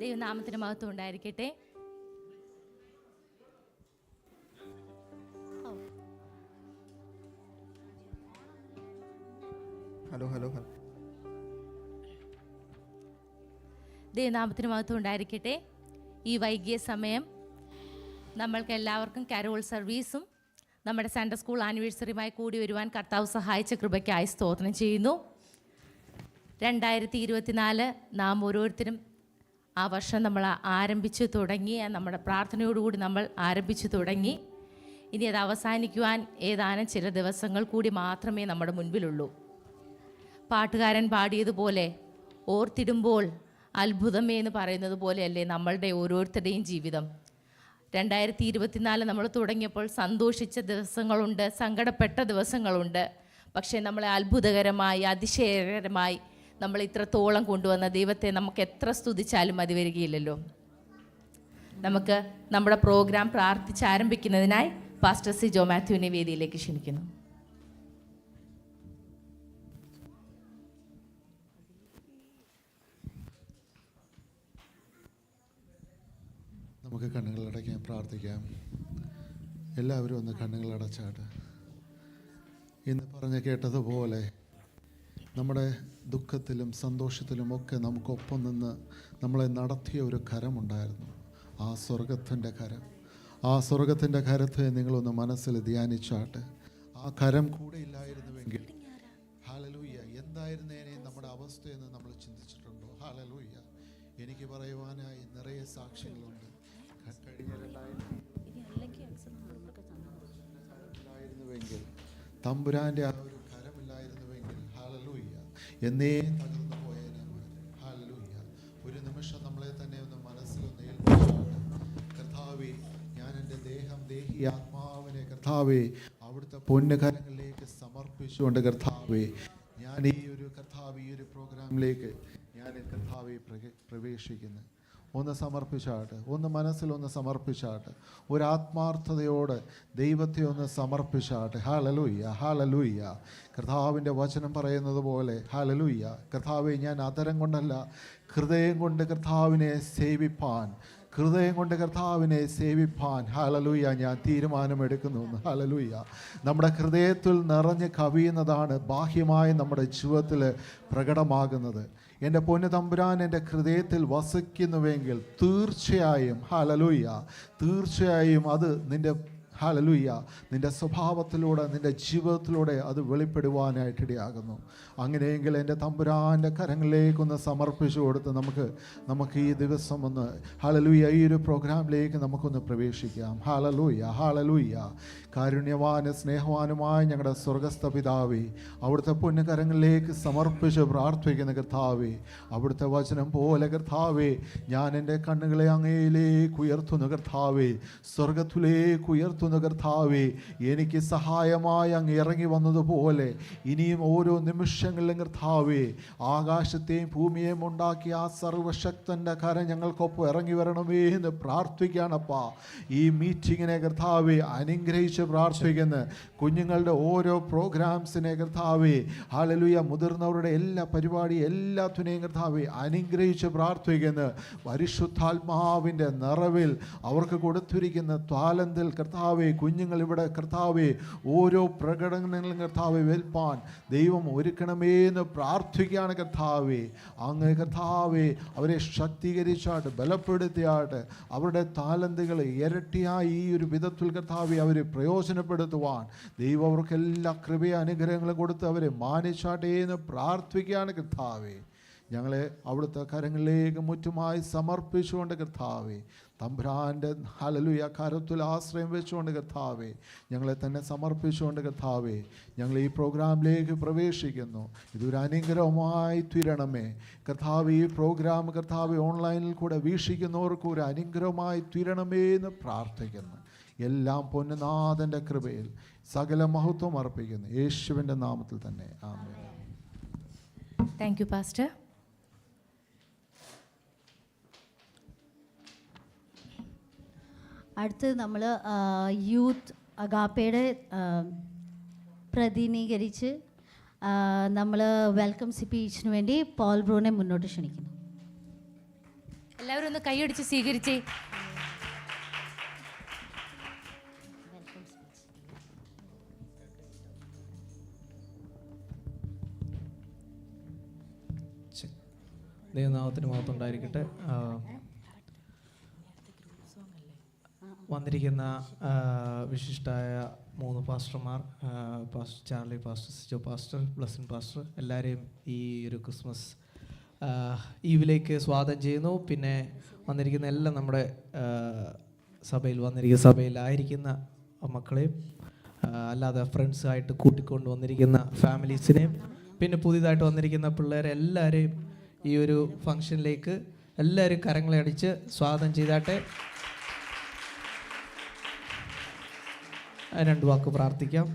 ദൈവനാമത്തിന് മഹത്വം ഉണ്ടായിരിക്കട്ടെ. ഹലോ. ദൈവനാമത്തിന് മഹത്വം ഉണ്ടായിരിക്കട്ടെ. ഈ വൈകിയ സമയം നമ്മൾക്ക് എല്ലാവർക്കും കരോൾ സർവീസും നമ്മുടെ സൺഡേ സ്കൂൾ ആനിവേഴ്സറിയുമായി കൂടി വരുവാൻ കർത്താവ് സഹായിച്ച കൃപയ്ക്കായി സ്തോത്രം ചെയ്യുന്നു. 2024 നാം ഓരോരുത്തരും ആ വർഷം നമ്മൾ ആരംഭിച്ചു തുടങ്ങി, നമ്മുടെ പ്രാർത്ഥനയോടുകൂടി നമ്മൾ ആരംഭിച്ചു തുടങ്ങി. ഇനി അത് അവസാനിക്കുവാൻ ഏതാനും ചില ദിവസങ്ങൾ കൂടി മാത്രമേ നമ്മുടെ മുൻപിലുള്ളൂ. പാട്ടുകാരൻ പാടിയതുപോലെ ഓർത്തിടുമ്പോൾ അത്ഭുതമേ എന്ന് പറയുന്നത് പോലെയല്ലേ നമ്മളുടെ ഓരോരുത്തരുടെയും ജീവിതം. 2024 നമ്മൾ തുടങ്ങിയപ്പോൾ സന്തോഷിച്ച ദിവസങ്ങളുണ്ട്, സങ്കടപ്പെട്ട ദിവസങ്ങളുണ്ട്. പക്ഷേ നമ്മളെ അത്ഭുതകരമായി, അതിശയകരമായി നമ്മൾ ഇത്രത്തോളം കൊണ്ടുവന്ന ദൈവത്തെ നമുക്ക് എത്ര സ്തുതിച്ചാലും മതി വരികയില്ലല്ലോ. നമുക്ക് നമ്മുടെ പ്രോഗ്രാം പ്രാർത്ഥിച്ചാരംഭിക്കുന്നതിനായി പാസ്റ്റർ സി ജോ മാത്യുവിനെ വേദിയിലേക്ക് ക്ഷണിക്കുന്നു. നമുക്ക് കണ്ണുകളടയ്ക്കാൻ പ്രാർത്ഥിക്കാം. എല്ലാവരും ഒന്ന് കണ്ണുകളടച്ചാട്ട്. ഇന്ന് പറഞ്ഞ് കേട്ടതുപോലെ നമ്മുടെ ദുഃഖത്തിലും സന്തോഷത്തിലുമൊക്കെ നമുക്കൊപ്പം നിന്ന് നമ്മളെ നടത്തിയ ഒരു കരമുണ്ടായിരുന്നു. ആ സ്വർഗത്തിൻ്റെ കരത്തെ നിങ്ങളൊന്ന് മനസ്സിൽ ധ്യാനിച്ചാട്ട്. ആ കരം കൂടെ ഇല്ലായിരുന്നുവെങ്കിൽ ഹല്ലേലൂയ എന്തായിരുന്നേനെ നമ്മുടെ അവസ്ഥയെന്ന് നമ്മൾ ചിന്തിച്ചിട്ടുണ്ടോ? ഹല്ലേലൂയ. എനിക്ക് പറയുവാനായി നിറയെ സാക്ഷ്യങ്ങളുണ്ട്. കഴിഞ്ഞ 2000 തമ്പുരാൻ്റെ ആ ഒരു കരമില്ലായിരുന്നുവെങ്കിൽ ഹല്ലേലൂയ എന്നേ തകർന്നു പോയേനെ. ഹല്ലേലൂയ. ഒരു നിമിഷം നമ്മളെ തന്നെ ഒന്ന് മനസ്സിലൊന്ന് ഏൽപ്പിച്ചാണ്. കർത്താവേ, ഞാൻ എൻ്റെ ദേഹി ആത്മാവിനെ കർത്താവേ അവിടുത്തെ പൊന്നുകരങ്ങളിലേക്ക് സമർപ്പിച്ചുകൊണ്ട് കർത്താവേ ഞാൻ ഈ ഒരു പ്രോഗ്രാമിലേക്ക് ഞാൻ കർത്താവെ പ്രവേശിക്കുന്നു. ഒന്ന് സമർപ്പിച്ചാട്ട്, ഒന്ന് മനസ്സിലൊന്ന് സമർപ്പിച്ചാട്ട്, ഒരു ആത്മാർത്ഥതയോടെ ദൈവത്തെ ഒന്ന് സമർപ്പിച്ചാട്ട്. ഹല്ലേലൂയ. കർത്താവിൻ്റെ വചനം പറയുന്നത് പോലെ ഹല്ലേലൂയ. കർത്താവെ, ഞാൻ അതരം കൊണ്ടല്ല ഹൃദയം കൊണ്ട് കർത്താവിനെ സേവിപ്പാൻ ഹല്ലേലൂയ ഞാൻ തീരുമാനമെടുക്കുന്നു. ഹല്ലേലൂയ. നമ്മുടെ ഹൃദയത്തിൽ നിറഞ്ഞ് കവിയുന്നതാണ് ബാഹ്യമായി നമ്മുടെ ജീവിതത്തിൽ പ്രകടമാകുന്നത്. എൻ്റെ പൊന്നു തമ്പുരാൻ എൻ്റെ ഹൃദയത്തിൽ വസിക്കുന്നുവെങ്കിൽ തീർച്ചയായും അത് നിൻ്റെ സ്വഭാവത്തിലൂടെ, നിൻ്റെ ജീവിതത്തിലൂടെ അത് വെളിപ്പെടുവാനായിട്ടിടയാകുന്നു. അങ്ങനെയെങ്കിൽ എൻ്റെ തമ്പുരാൻ്റെ കരങ്ങളിലേക്കൊന്ന് സമർപ്പിച്ചു കൊടുത്ത് നമുക്ക് ഈ ദിവസം ഒന്ന് ഈ ഒരു പ്രോഗ്രാമിലേക്ക് നമുക്കൊന്ന് പ്രവേശിക്കാം. ഹല്ലേലൂയ. കാരുണ്യവാന് സ്നേഹവാനുമായ ഞങ്ങളുടെ സ്വർഗസ്ഥ പിതാവേ, അവിടുത്തെ പൊന്നുകരങ്ങളിലേക്ക് സമർപ്പിച്ച് പ്രാർത്ഥിക്കുന്ന കർത്താവേ, അവിടുത്തെ വചനം പോലെ കർത്താവേ ഞാൻ എൻ്റെ കണ്ണുകളെ അങ്ങയിലേക്ക് ഉയർത്തുന്നു കർത്താവേ, സ്വർഗത്തിലേക്ക് ഉയർത്തുന്നു കർത്താവേ. എനിക്ക് സഹായമായി അങ്ങ് ഇറങ്ങി വന്നതുപോലെ ഇനിയും ഓരോ നിമിഷങ്ങളിലും കർത്താവേ ആകാശത്തെയും ഭൂമിയെയും ഉണ്ടാക്കിയ ആ സർവശക്തൻ്റെ കരം ഞങ്ങൾക്കൊപ്പം ഇറങ്ങി വരണമേ എന്ന് പ്രാർത്ഥിക്കുകയാണപ്പാ. ഈ മീറ്റിങ്ങിനെ കർത്താവേ അനുഗ്രഹിച്ച് പ്രാർത്ഥിക്കുന്ന കുഞ്ഞുങ്ങളുടെ ഓരോ പ്രോഗ്രാംസിനെ കർത്താവേ ഹല്ലേലൂയ മുതിർന്നവരുടെ എല്ലാ പരിപാടി എല്ലാത്തിനെയും കർത്താവേ അനുഗ്രഹിച്ച് പ്രാർത്ഥിക്കുന്ന പരിശുദ്ധാത്മാവിൻ്റെ നിറവിൽ അവർക്ക് കൊടുത്തിരിക്കുന്ന താലന്തിൽ കർത്താവേ കുഞ്ഞുങ്ങൾ ഇവിടെ കർത്താവേ ഓരോ പ്രകടനങ്ങളും കർത്താവേ വെൽപ്പാൻ ദൈവം ഒരുക്കണമേ എന്ന് പ്രാർത്ഥിക്കുകയാണ് കർത്താവേ. അങ്ങ് കർത്താവേ അവരെ ശക്തീകരിച്ചാട്ട് ബലപ്പെടുത്തിയാട്ട് അവരുടെ താലന്തുകൾ ഇരട്ടിയായി ഈ ഒരു വിധത്തിൽ കർത്താവേ അവരെ പ്രയോജനപ്പെടുത്തുവാൻ ദൈവം അവർക്ക് എല്ലാ കൃപയും അനുഗ്രഹങ്ങളും കൊടുത്ത് അവരെ മാനിച്ചാട്ടേ എന്ന് പ്രാർത്ഥിക്കുകയാണ് കർത്താവേ. ഞങ്ങളെ അവിടുത്തെ കരങ്ങളിലേക്ക് മുറ്റുമായി സമർപ്പിച്ചുകൊണ്ട് കർത്താവേ തമ്പുരാൻ്റെ ഹല്ലേലൂയ കരത്തിൽ ആശ്രയം വെച്ചുകൊണ്ട് കർത്താവേ ഞങ്ങളെ തന്നെ സമർപ്പിച്ചുകൊണ്ട് കർത്താവേ ഞങ്ങൾ ഈ പ്രോഗ്രാമിലേക്ക് പ്രവേശിക്കുന്നു. ഇതൊരു അനുഗ്രഹമായി തീരണമേ കർത്താവേ. ഈ പ്രോഗ്രാം കർത്താവേ ഓൺലൈനിൽ കൂടെ വീക്ഷിക്കുന്നവർക്ക് ഒരു അനുഗ്രഹമായി തീരണമേ എന്ന് പ്രാർത്ഥിക്കുന്നു. എല്ലാം പൊന്നുനാഥൻ്റെ കൃപയിൽ സകല മഹത്വം അർപ്പിക്കുന്നു യേശുവിൻ്റെ നാമത്തിൽ തന്നെ. ആമേൻ. Thank you pastor. അടുത്ത് നമ്മൾ യൂത്ത് അഗാപ്പയുടെ പ്രതിനിധീകരിച്ച് നമ്മൾ വെൽക്കം സ്പീച്ചിന് വേണ്ടി പോൾ ബ്രൂനെ മുന്നോട്ട് ക്ഷണിക്കുന്നു. എല്ലാവരും ഒന്ന് കൈയടിച്ച് സ്വീകരിച്ചേ. ദൈവനാമത്തിന് മഹത്വം ഉണ്ടായിരിക്കട്ടെ. വന്നിരിക്കുന്ന വിശിഷ്ടായ 3 പാസ്റ്റർമാർ, pastor Charlie, pastor Sijo pastor, Blessin pastor, എല്ലാവരെയും ഈ ഒരു ക്രിസ്മസ് ഈവിലേക്ക് സ്വാഗതം ചെയ്യുന്നു. പിന്നെ വന്നിരിക്കുന്ന എല്ലാം നമ്മുടെ സഭയിലായിരിക്കുന്ന മക്കളെയും അല്ലാതെ ഫ്രണ്ട്സായിട്ട് കൂട്ടിക്കൊണ്ട് വന്നിരിക്കുന്ന ഫാമിലീസിനെയും പിന്നെ പുതിയതായിട്ട് വന്നിരിക്കുന്ന പിള്ളേരെ എല്ലാവരെയും ഈ ഒരു ഫംഗ്ഷനിലേക്ക് എല്ലാവരും കരങ്ങളെ അടിച്ച് സ്വാഗതം ചെയ്താട്ടെ. 2 വാക്ക് പ്രാർത്ഥിക്കാം.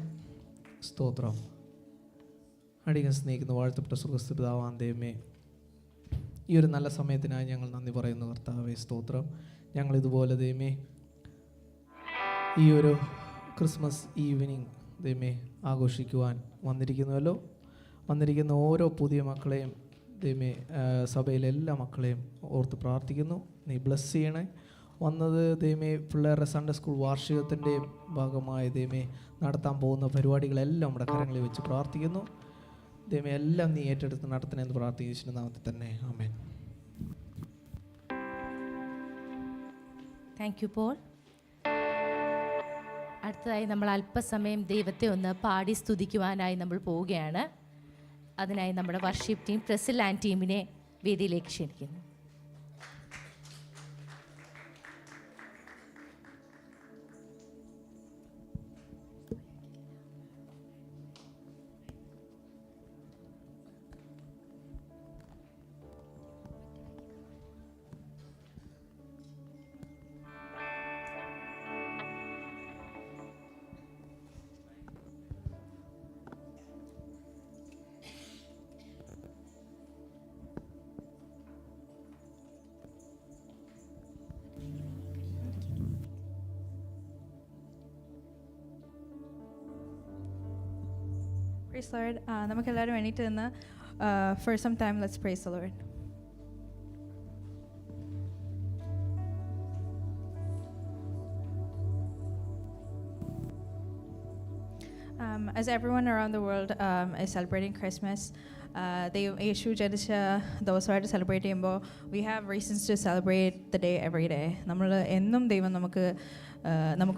സ്തോത്രം. അടിയൻ സ്നേഹിക്കുന്ന വാഴ്ത്തപ്പെട്ട സുഖസ്ഥിതാവാൻ ദൈവമേ, ഈ ഒരു നല്ല സമയത്തിനായി ഞങ്ങൾ നന്ദി പറയുന്നു കർത്താവേ. സ്തോത്രം. ഞങ്ങൾ ഇതുപോലെ ദൈവമേ ഈ ഒരു ക്രിസ്മസ് ഈവനിങ് ദൈവമേ ആഘോഷിക്കുവാൻ വന്നിരിക്കുന്നുവല്ലോ. വന്നിരിക്കുന്ന ഓരോ പുതിയ മക്കളെയും ദൈവമേ, സഭയിലെ എല്ലാ മക്കളെയും ഓർത്ത് പ്രാർത്ഥിക്കുന്നു. നീ ബ്ലസ് ചെയ്യണേ. വന്നത് ദൈവമേ പിള്ളേരുടെ സൺഡേ സ്കൂൾ വാർഷികത്തിൻ്റെയും ഭാഗമായി ദൈവമേ നടത്താൻ പോകുന്ന പരിപാടികളെല്ലാം നമ്മുടെ കരങ്ങളിൽ വെച്ച് പ്രാർത്ഥിക്കുന്നു. ദൈവമേ എല്ലാം നീ ഏറ്റെടുത്ത് നടത്തണമെന്ന് പ്രാർത്ഥിക്കുന്ന നാമത്തിൽ തന്നെ ആമേൻ. Thank U Paul. അടുത്തതായി നമ്മൾ അല്പസമയം ദൈവത്തെ ഒന്ന് പാടി സ്തുതിക്കുവാനായി നമ്മൾ പോവുകയാണ്. അതിനായി നമ്മുടെ വർഷിപ്പ് ടീം, പ്രസിൽ ആൻഡ് ടീമിനെ വേദിയിലേക്ക് ക്ഷണിക്കുന്നു. Praise the Lord. നമുക്കെല്ലാവരും എണീറ്റ് നിന്ന് for some time let's praise the Lord. As everyone around the world is celebrating Christmas, യേശു ജനിച്ച ദിവസമായിട്ട് സെലിബ്രേറ്റ് ചെയ്യുമ്പോൾ we have reasons to celebrate the day every day. നമ്മൾ എന്നും ദൈവം നമുക്ക്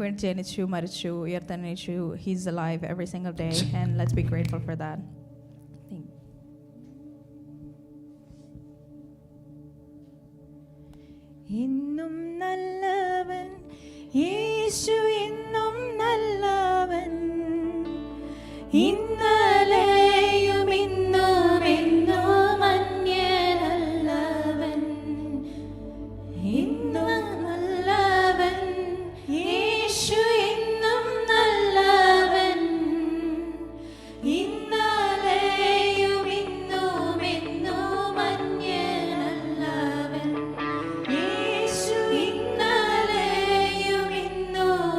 വേണ്ടി ജനിച്ചു, മരിച്ചു, ഉയർത്തെഴുന്നേറ്റു. He's alive every single day and let's be grateful for that. എന്നും നല്ലവൻ യേശു, എന്നും നല്ലവൻ, ഇന്നലെയും ഇന്നും എന്നും അന്യനല്ലവൻ. എന്നും നല്ലവൻ യേശു, എന്നും നല്ലവൻ, ഇന്നലെയും ഇന്നും എന്നും അന്യനല്ലവൻ. യേശു ഇന്നലെയും ഇന്നും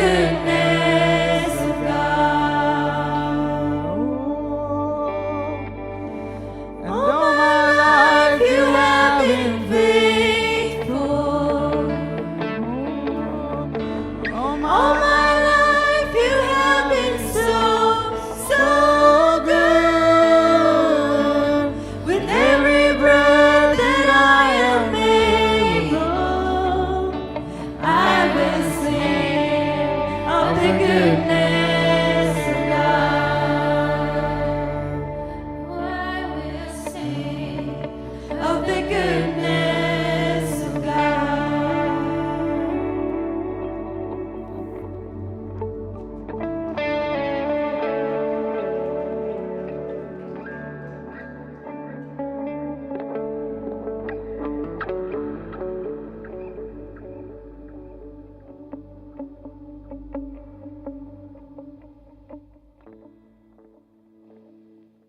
goodness of God. And all my life you have been faithful. All my life you have been so, so good. With every breath that I am able, I will sing of the goodness of God. I will sing of the goodness of God.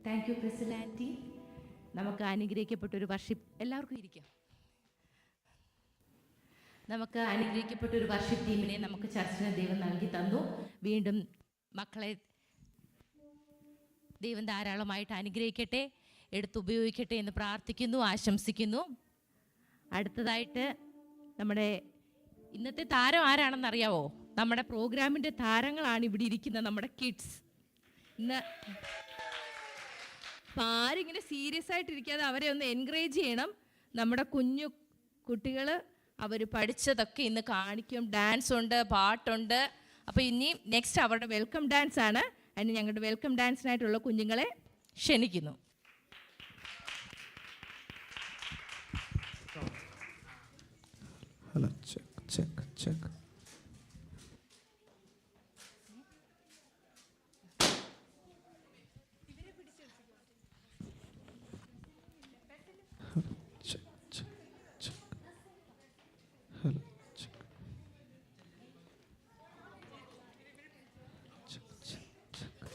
Thank you president aunty. നമുക്ക് അനുഗ്രഹിക്കപ്പെട്ടൊരു worship എല്ലാവർക്കും ഇരിക്കാം. നമുക്ക് അനുഗ്രഹിക്കപ്പെട്ടൊരു worship ടീമിനെ നമുക്ക് ചർച്ചിന് ദൈവം നൽകി തന്നു. വീണ്ടും മക്കളെ ദൈവം ധാരാളമായിട്ട് അനുഗ്രഹിക്കട്ടെ, എടുത്തുപയോഗിക്കട്ടെ എന്ന് പ്രാർത്ഥിക്കുന്നു, ആശംസിക്കുന്നു. അടുത്തതായിട്ട് നമ്മുടെ ഇന്നത്തെ താരം ആരാണെന്നറിയാവോ? നമ്മുടെ പ്രോഗ്രാമിൻ്റെ താരങ്ങളാണ് ഇവിടെ ഇരിക്കുന്ന നമ്മുടെ കിഡ്സ്. ഇന്ന് അപ്പോൾ ആരിങ്ങനെ സീരിയസ് ആയിട്ടിരിക്കാതെ അവരെ ഒന്ന് എൻകറേജ് ചെയ്യണം. നമ്മുടെ കുഞ്ഞു കുട്ടികൾ അവർ പഠിച്ചതൊക്കെ ഇന്ന് കാണിക്കും. ഡാൻസ് ഉണ്ട്, പാട്ടുണ്ട്. അപ്പോൾ ഇനി നെക്സ്റ്റ് അവരുടെ വെൽക്കം ഡാൻസ് ആണ്. അതിന് ഞങ്ങളുടെ വെൽക്കം ഡാൻസിനായിട്ടുള്ള കുഞ്ഞുങ്ങളെ ക്ഷണിക്കുന്നു. Hello, check check check. Hello. Check. Check, check, check.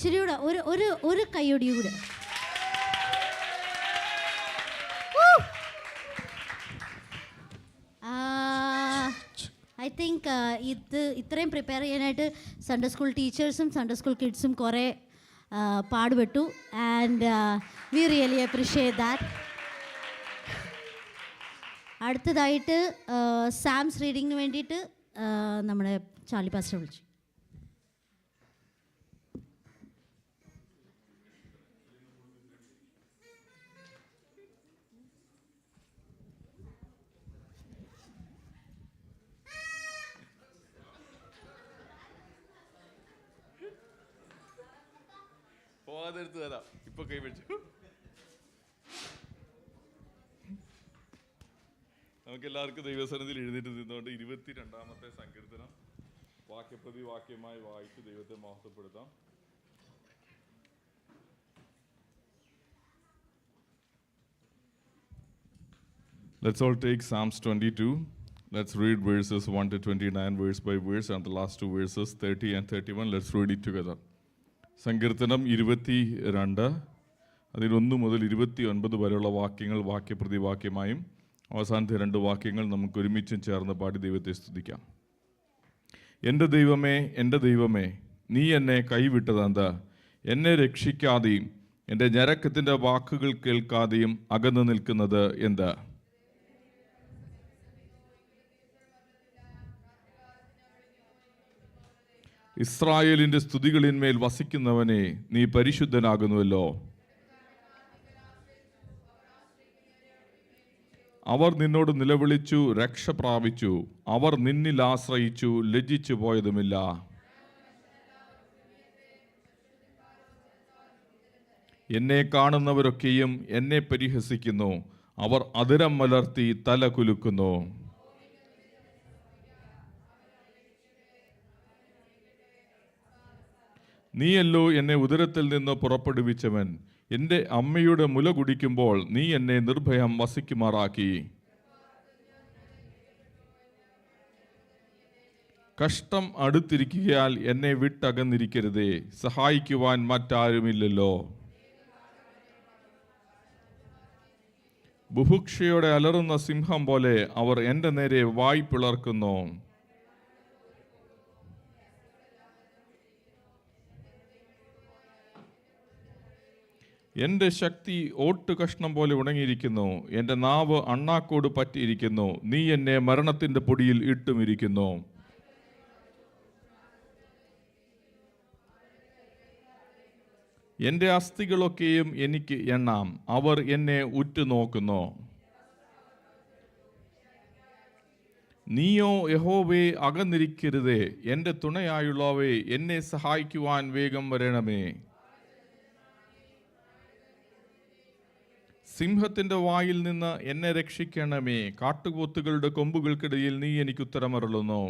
ഇച്ചിരി കൂടെ ഒരു കൈയൊടി കൂടെ. ഐ തിങ്ക് ഇത്രയും പ്രിപ്പയർ ചെയ്യാനായിട്ട് സൺഡേ സ്കൂൾ ടീച്ചേഴ്സും സൺഡേ സ്കൂൾ കിഡ്സും കുറേ പാടുപെട്ടു. And we really appreciate that. അടുത്തതായിട്ട് സാംസ് റീഡിങ്ങിന് വേണ്ടിയിട്ട് നമ്മുടെ ചാർലി പാസ്റ്റർ വിളിച്ചു. പോവാതെടുത്ത് തരാം. ഇപ്പൊ കൈപിടിച്ചു. നമുക്ക് എല്ലാവർക്കും ദൈവസന്നിധിയിൽ എഴുന്നേറ്റ് നിന്നുകൊണ്ട് 22-ാമത്തെ സങ്കീർത്തനം വാക്യപ്രതി വാക്യമായി വായിച്ച് ദൈവത്തെ മഹത്വപ്പെടുത്താം. Let's all take Psalms 22. Let's read verses 1 to 29 verse by verse and the last two verses 30 and 31. Let's read it together. സങ്കീർത്തനം 22 അതിൽ 1 മുതൽ 29 വരെയുള്ള വാക്യങ്ങൾ വാക്യപ്രതി വാക്യമായും അവസാനത്തെ 2 വാക്യങ്ങൾ നമുക്ക് ഒരുമിച്ചും ചേർന്ന് പാടി ദൈവത്തെ സ്തുതിക്കാം. എൻ്റെ ദൈവമേ, എൻ്റെ ദൈവമേ, നീ എന്നെ കൈവിട്ടതെന്ത്? എന്നെ രക്ഷിക്കാതെയും എൻ്റെ ഞരക്കത്തിൻ്റെ വാക്കുകൾ കേൾക്കാതെയും അകന്നു നിൽക്കുന്നത് എന്ത്? ഇസ്രായേലിൻ്റെ സ്തുതികളിന്മേൽ വസിക്കുന്നവനെ, നീ പരിശുദ്ധനാകുന്നുവല്ലോ. അവർ നിന്നോട് നിലവിളിച്ചു, രക്ഷ പ്രാപിച്ചു. അവർ നിന്നിൽ ആശ്രയിച്ചു, ലജ്ജിച്ചു പോയതുമില്ല. എന്നെ കാണുന്നവരൊക്കെയും എന്നെ പരിഹസിക്കുന്നു. അവർ അധരം മലർത്തി തല കുലുക്കുന്നു. നീയല്ലോ എന്നെ ഉദരത്തിൽ നിന്ന് പുറപ്പെടുവിച്ചവൻ. എൻ്റെ അമ്മയുടെ മുല കുടിക്കുമ്പോൾ നീ എന്നെ നിർഭയം വസിക്കുമാറാക്കി. കഷ്ടം അടുത്തിരിക്കുകയാൽ എന്നെ വിട്ടകന്നിരിക്കരുതേ. സഹായിക്കുവാൻ മറ്റാരുമില്ലല്ലോ. ബുഭുക്ഷയോടെ അലറുന്ന സിംഹം പോലെ അവർ എൻ്റെ നേരെ വായ് പിളർക്കുന്നു. എൻ്റെ ശക്തി ഓട്ടുകഷ്ണം പോലെ ഉണങ്ങിയിരിക്കുന്നു. എൻ്റെ നാവ് അണ്ണാക്കോട് പറ്റിയിരിക്കുന്നു. നീ എന്നെ മരണത്തിൻ്റെ പൊടിയിൽ ഇട്ടുമിരിക്കുന്നു. എൻ്റെ അസ്ഥികളൊക്കെയും എനിക്ക് എണ്ണാം. അവർ എന്നെ ഉറ്റുനോക്കുന്നു. നീയോ യഹോവേ അകന്നിരിക്കരുതേ. എൻ്റെ തുണയായുള്ളവേ, എന്നെ സഹായിക്കുവാൻ വേഗം വരണമേ. സിംഹത്തിൻ്റെ വായിൽ നിന്ന് എന്നെ രക്ഷിക്കണമേ. കാട്ടുപോത്തുകളുടെ കൊമ്പുകൾക്കിടയിൽ നീ എനിക്ക് ഉത്തരമരുളുന്നു.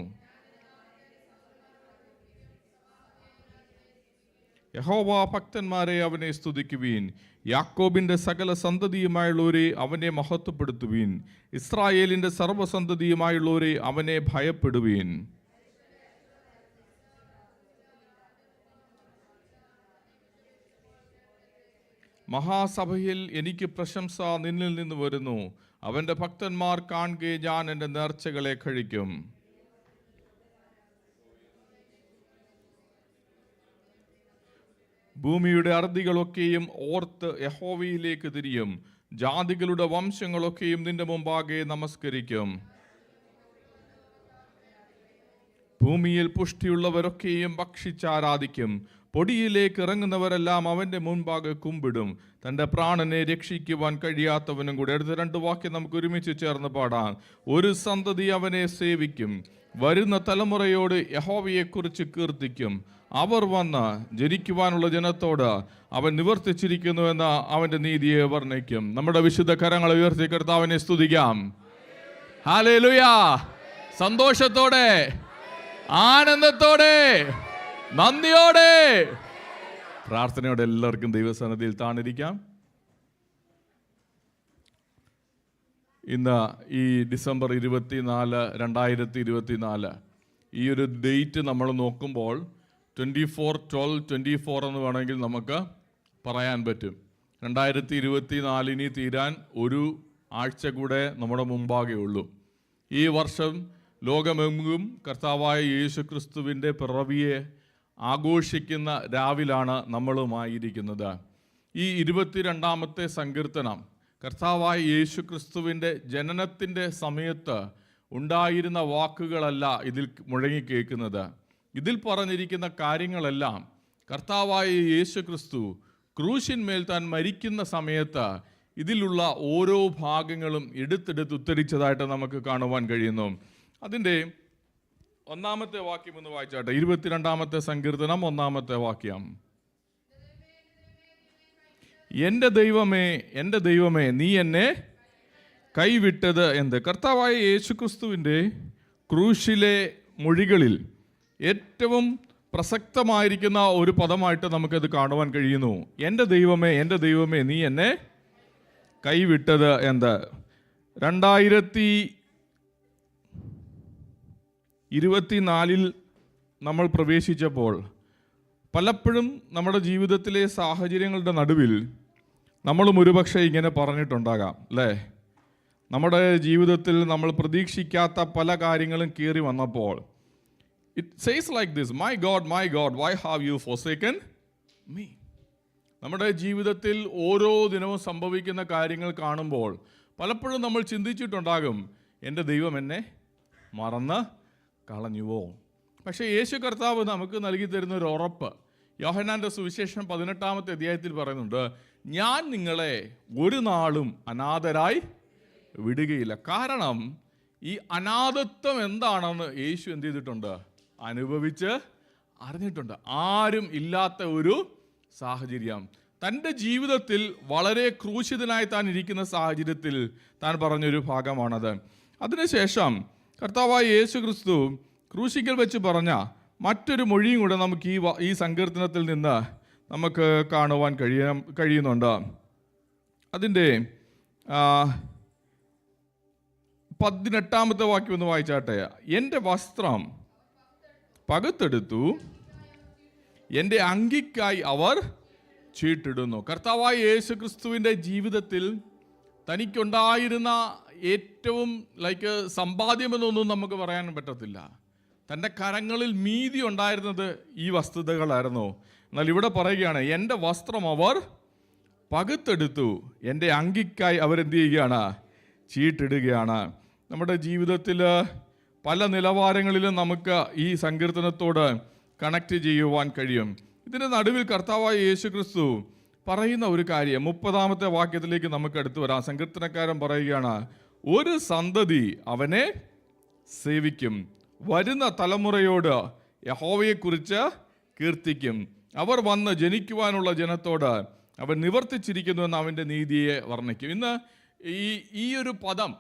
യഹോവ ഭക്തന്മാരെ അവനെ സ്തുതിക്കുവീൻ. യാക്കോബിൻ്റെ സകല സന്തതിയുമായുള്ളവരെ അവനെ മഹത്വപ്പെടുത്തുവീൻ. ഇസ്രായേലിൻ്റെ സർവ്വസന്തതിയുമായുള്ളവരെ അവനെ ഭയപ്പെടുവീൻ. മഹാസഭയിൽ എനിക്ക് പ്രശംസ നിന്നിൽ നിന്ന് വരുന്നു. അവൻ്റെ ഭക്തന്മാർ കാണുകെ ഞാൻ എൻ്റെ നേർച്ചകളെ കഴിക്കും. ഭൂമിയുടെ അറുതികളൊക്കെയും ഓർത്ത് യഹോവയിലേക്ക് തിരിയും. ജാതികളുടെ വംശങ്ങളൊക്കെയും നിന്റെ മുമ്പാകെ നമസ്കരിക്കും. ഭൂമിയിൽ പുഷ്ടിയുള്ളവരൊക്കെയും ഭക്ഷിച്ചാരാധിക്കും. പൊടിയിലേക്ക് ഇറങ്ങുന്നവരെല്ലാം അവൻ്റെ മുൻപാകെ കുമ്പിടും. തൻ്റെ പ്രാണനെ രക്ഷിക്കുവാൻ കഴിയാത്തവനും കൂടെ. അടുത്ത 2 വാക്യം നമുക്ക് ഒരുമിച്ച് ചേർന്ന് പാടാം. ഒരു സന്തതി അവനെ സേവിക്കും. വരുന്ന തലമുറയോട് യഹോവയെക്കുറിച്ച് കീർത്തിക്കും. അവർ വന്ന് ജനിക്കുവാനുള്ള ജനത്തോട് അവൻ നിവർത്തിച്ചിരിക്കുന്നുവെന്ന് അവൻ്റെ നീതിയെ വർണ്ണിക്കും. നമ്മുടെ വിശുദ്ധ കരങ്ങളെ ഉയർത്തി കർത്താവിനെ സ്തുതിക്കാം. ഹല്ലേലൂയ. സന്തോഷത്തോടെ, ആനന്ദത്തോടെ, നന്ദിയോടെ, പ്രാർത്ഥനയോടെ എല്ലാവർക്കും ദൈവസന്നിധിയിൽ താണിരിക്കാം. ഇന്ന് ഈ ഡിസംബർ 24, 2024 ഈ ഒരു ഡേറ്റ് നമ്മൾ നോക്കുമ്പോൾ 24 എന്ന് വേണമെങ്കിൽ നമുക്ക് പറയാൻ പറ്റും. 2024 തീരാൻ ഒരു ആഴ്ച കൂടെ നമ്മുടെ മുമ്പാകെ ഉള്ളൂ. ഈ വർഷം ലോകമെങ്ങും കർത്താവായ യേശുക്രിസ്തുവിൻ്റെ പിറവിയെ ആഘോഷിക്കുന്ന രാവിലാണ് നമ്മളുമായിരിക്കുന്നത്. ഈ 22-ാമത്തെ സങ്കീർത്തനം കർത്താവായ യേശുക്രിസ്തുവിൻ്റെ ജനനത്തിൻ്റെ സമയത്ത് ഉണ്ടായിരുന്ന വാക്കുകളല്ല ഇതിൽ മുഴങ്ങിക്കേൾക്കുന്നത്. ഇതിൽ പറഞ്ഞിരിക്കുന്ന കാര്യങ്ങളെല്ലാം കർത്താവായ യേശുക്രിസ്തു ക്രൂശിന്മേൽ താൻ മരിക്കുന്ന സമയത്ത് ഇതിലുള്ള ഓരോ ഭാഗങ്ങളും എടുത്തെടുത്ത് ഉദ്ധരിച്ചതായിട്ട് നമുക്ക് കാണുവാൻ കഴിയുന്നു. അതിൻ്റെ 1-ാമത്തെ വാക്യം ഒന്ന് വായിച്ചാട്ടെ. 22-ാമത്തെ സങ്കീർത്തനം 1-ാമത്തെ വാക്യം. എൻ്റെ ദൈവമേ നീ എന്നെ കൈവിട്ടത് എന്ത്? കർത്താവായ യേശുക്രിസ്തുവിൻ്റെ ക്രൂശിലെ മൊഴികളിൽ ഏറ്റവും പ്രസക്തമായിരിക്കുന്ന ഒരു പദമായിട്ട് നമുക്കത് കാണുവാൻ കഴിയുന്നു. എൻ്റെ ദൈവമേ നീ എന്നെ കൈവിട്ടത് എന്ത്? 2024 നമ്മൾ പ്രവേശിച്ചപ്പോൾ പലപ്പോഴും നമ്മുടെ ജീവിതത്തിലെ സാഹചര്യങ്ങളുടെ നടുവിൽ നമ്മളും ഒരുപക്ഷെ ഇങ്ങനെ പറഞ്ഞിട്ടുണ്ടാകാം, അല്ലേ? നമ്മുടെ ജീവിതത്തിൽ നമ്മൾ പ്രതീക്ഷിക്കാത്ത പല കാര്യങ്ങളും കയറി വന്നപ്പോൾ it says like this, my God why have you forsaken me. നമ്മുടെ ജീവിതത്തിൽ ഓരോ ദിനവും സംഭവിക്കുന്ന കാര്യങ്ങൾ കാണുമ്പോൾ പലപ്പോഴും നമ്മൾ ചിന്തിച്ചിട്ടുണ്ടാകും, എൻ്റെ ദൈവം എന്നെ മറന്ന് കളഞ്ഞുവോ? പക്ഷേ യേശു കർത്താവ് നമുക്ക് നൽകി തരുന്ന ഒരു ഉറപ്പ് യോഹന്നാൻ്റെ സുവിശേഷം 18-ാമത്തെ അധ്യായത്തിൽ പറയുന്നുണ്ട്, ഞാൻ നിങ്ങളെ ഒരു നാളും അനാഥരായി വിടുകയില്ല. കാരണം ഈ അനാഥത്വം എന്താണെന്ന് യേശു എന്ത് ചെയ്തിട്ടുണ്ട്? അനുഭവിച്ച് അറിഞ്ഞിട്ടുണ്ട്. ആരും ഇല്ലാത്ത ഒരു സാഹചര്യം, തൻ്റെ ജീവിതത്തിൽ വളരെ ക്രൂശിതനായി താൻ ഇരിക്കുന്ന സാഹചര്യത്തിൽ താൻ പറഞ്ഞൊരു ഭാഗമാണത്. അതിനുശേഷം കർത്താവായ യേശു ക്രിസ്തു ക്രൂശിക്കൽ വെച്ച് പറഞ്ഞ മറ്റൊരു മൊഴിയും കൂടെ നമുക്ക് ഈ സങ്കീർത്തനത്തിൽ നിന്ന് നമുക്ക് കാണുവാൻ കഴിയുന്നുണ്ട്. അതിൻ്റെ 18-ാമത്തെ വാക്യം ഒന്ന് വായിച്ചാട്ടെ. എൻ്റെ വസ്ത്രം പകുത്തെടുത്തു, എൻ്റെ അങ്കിക്കായി അവർ ചീട്ടിടുന്നു. കർത്താവായ യേശു ക്രിസ്തുവിൻ്റെ ജീവിതത്തിൽ തനിക്കുണ്ടായിരുന്ന ഏറ്റവും സമ്പാദ്യമെന്നൊന്നും നമുക്ക് പറയാൻ പറ്റത്തില്ല. തൻ്റെ കരങ്ങളിൽ മീതി ഉണ്ടായിരുന്നത് ഈ വസ്തുതകളായിരുന്നു. എന്നാൽ ഇവിടെ പറയുകയാണ്, എൻ്റെ വസ്ത്രം അവർ പകുത്തെടുത്തു, എൻ്റെ അങ്കിക്കായി അവരെന്ത് ചെയ്യുകയാണ്? ചീട്ടിടുകയാണ്. നമ്മുടെ ജീവിതത്തിൽ പല നിലവാരങ്ങളിലും നമുക്ക് ഈ സങ്കീർത്തനത്തോട് കണക്ട് ചെയ്യുവാൻ കഴിയും. ഇതിൻ്റെ നടുവിൽ കർത്താവായ യേശു ക്രിസ്തു പറയുന്ന ഒരു കാര്യം 30-ാമത്തെ വാക്യത്തിലേക്ക് നമുക്ക് അടുത്ത് വരാം. സങ്കീർത്തനക്കാരൻ പറയുകയാണ്, ഒരു സന്തതി അവനെ സേവിക്കും, വരുന്ന തലമുറയോട് യഹോവയെക്കുറിച്ച് കീർത്തിക്കും, അവർ വന്ന് ജനിക്കുവാനുള്ള ജനത്തോട് അവൻ നിവർത്തിച്ചിരിക്കുന്നുവെന്ന് അവൻ്റെ നീതിയെ വർണ്ണിക്കും. ഇന്ന് ഈ ഒരു പദം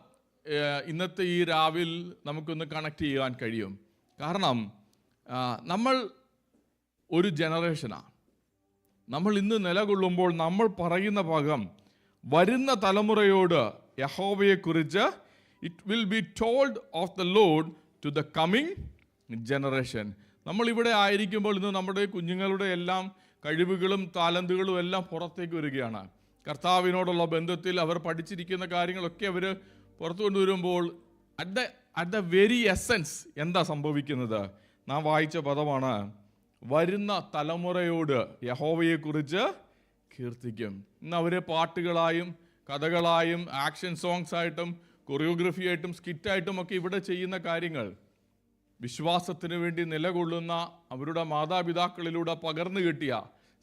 ഇന്നത്തെ ഈ രാവിൽ നമുക്കൊന്ന് കണക്ട് ചെയ്യാൻ കഴിയും. കാരണം നമ്മൾ ഒരു ജനറേഷനാണ്. നമ്മൾ ഇന്ന് നിലകൊള്ളുമ്പോൾ നമ്മൾ പറയുന്ന ഭാഗം വരുന്ന തലമുറയോട് യഹോവയെക്കുറിച്ച് it will be told of the Lord to the coming generation. നമ്മളിവിടെ ആയിരിക്കുമ്പോൾ ഇന്ന് നമ്മുടെ കുഞ്ഞുങ്ങളുടെ എല്ലാം കഴിവുകളും താലന്തുകളും എല്ലാം പുറത്തേക്ക് വരികയാണ്. കർത്താവിനോടുള്ള ബന്ധത്തിൽ അവർ പഠിച്ചിരിക്കുന്ന കാര്യങ്ങളൊക്കെ അവർ പുറത്തു കൊണ്ടുവരുമ്പോൾ അറ്റ് ദ വെരി എസൻസ് എന്താ സംഭവിക്കുന്നത്? നാം വായിച്ച പദമാണ്, വരുന്ന തലമുറയോട് യഹോവയെക്കുറിച്ച് കീർത്തിക്കും. ഇന്ന് അവർ പാട്ടുകളായും കഥകളായും ആക്ഷൻ സോങ്സ് ആയിട്ടും കൊറിയോഗ്രഫി ആയിട്ടും സ്കിറ്റായിട്ടും ഒക്കെ ഇവിടെ ചെയ്യുന്ന കാര്യങ്ങൾ വിശ്വാസത്തിന് വേണ്ടി നിലകൊള്ളുന്ന അവരുടെ മാതാപിതാക്കളിലൂടെ പകർന്നു കിട്ടിയ,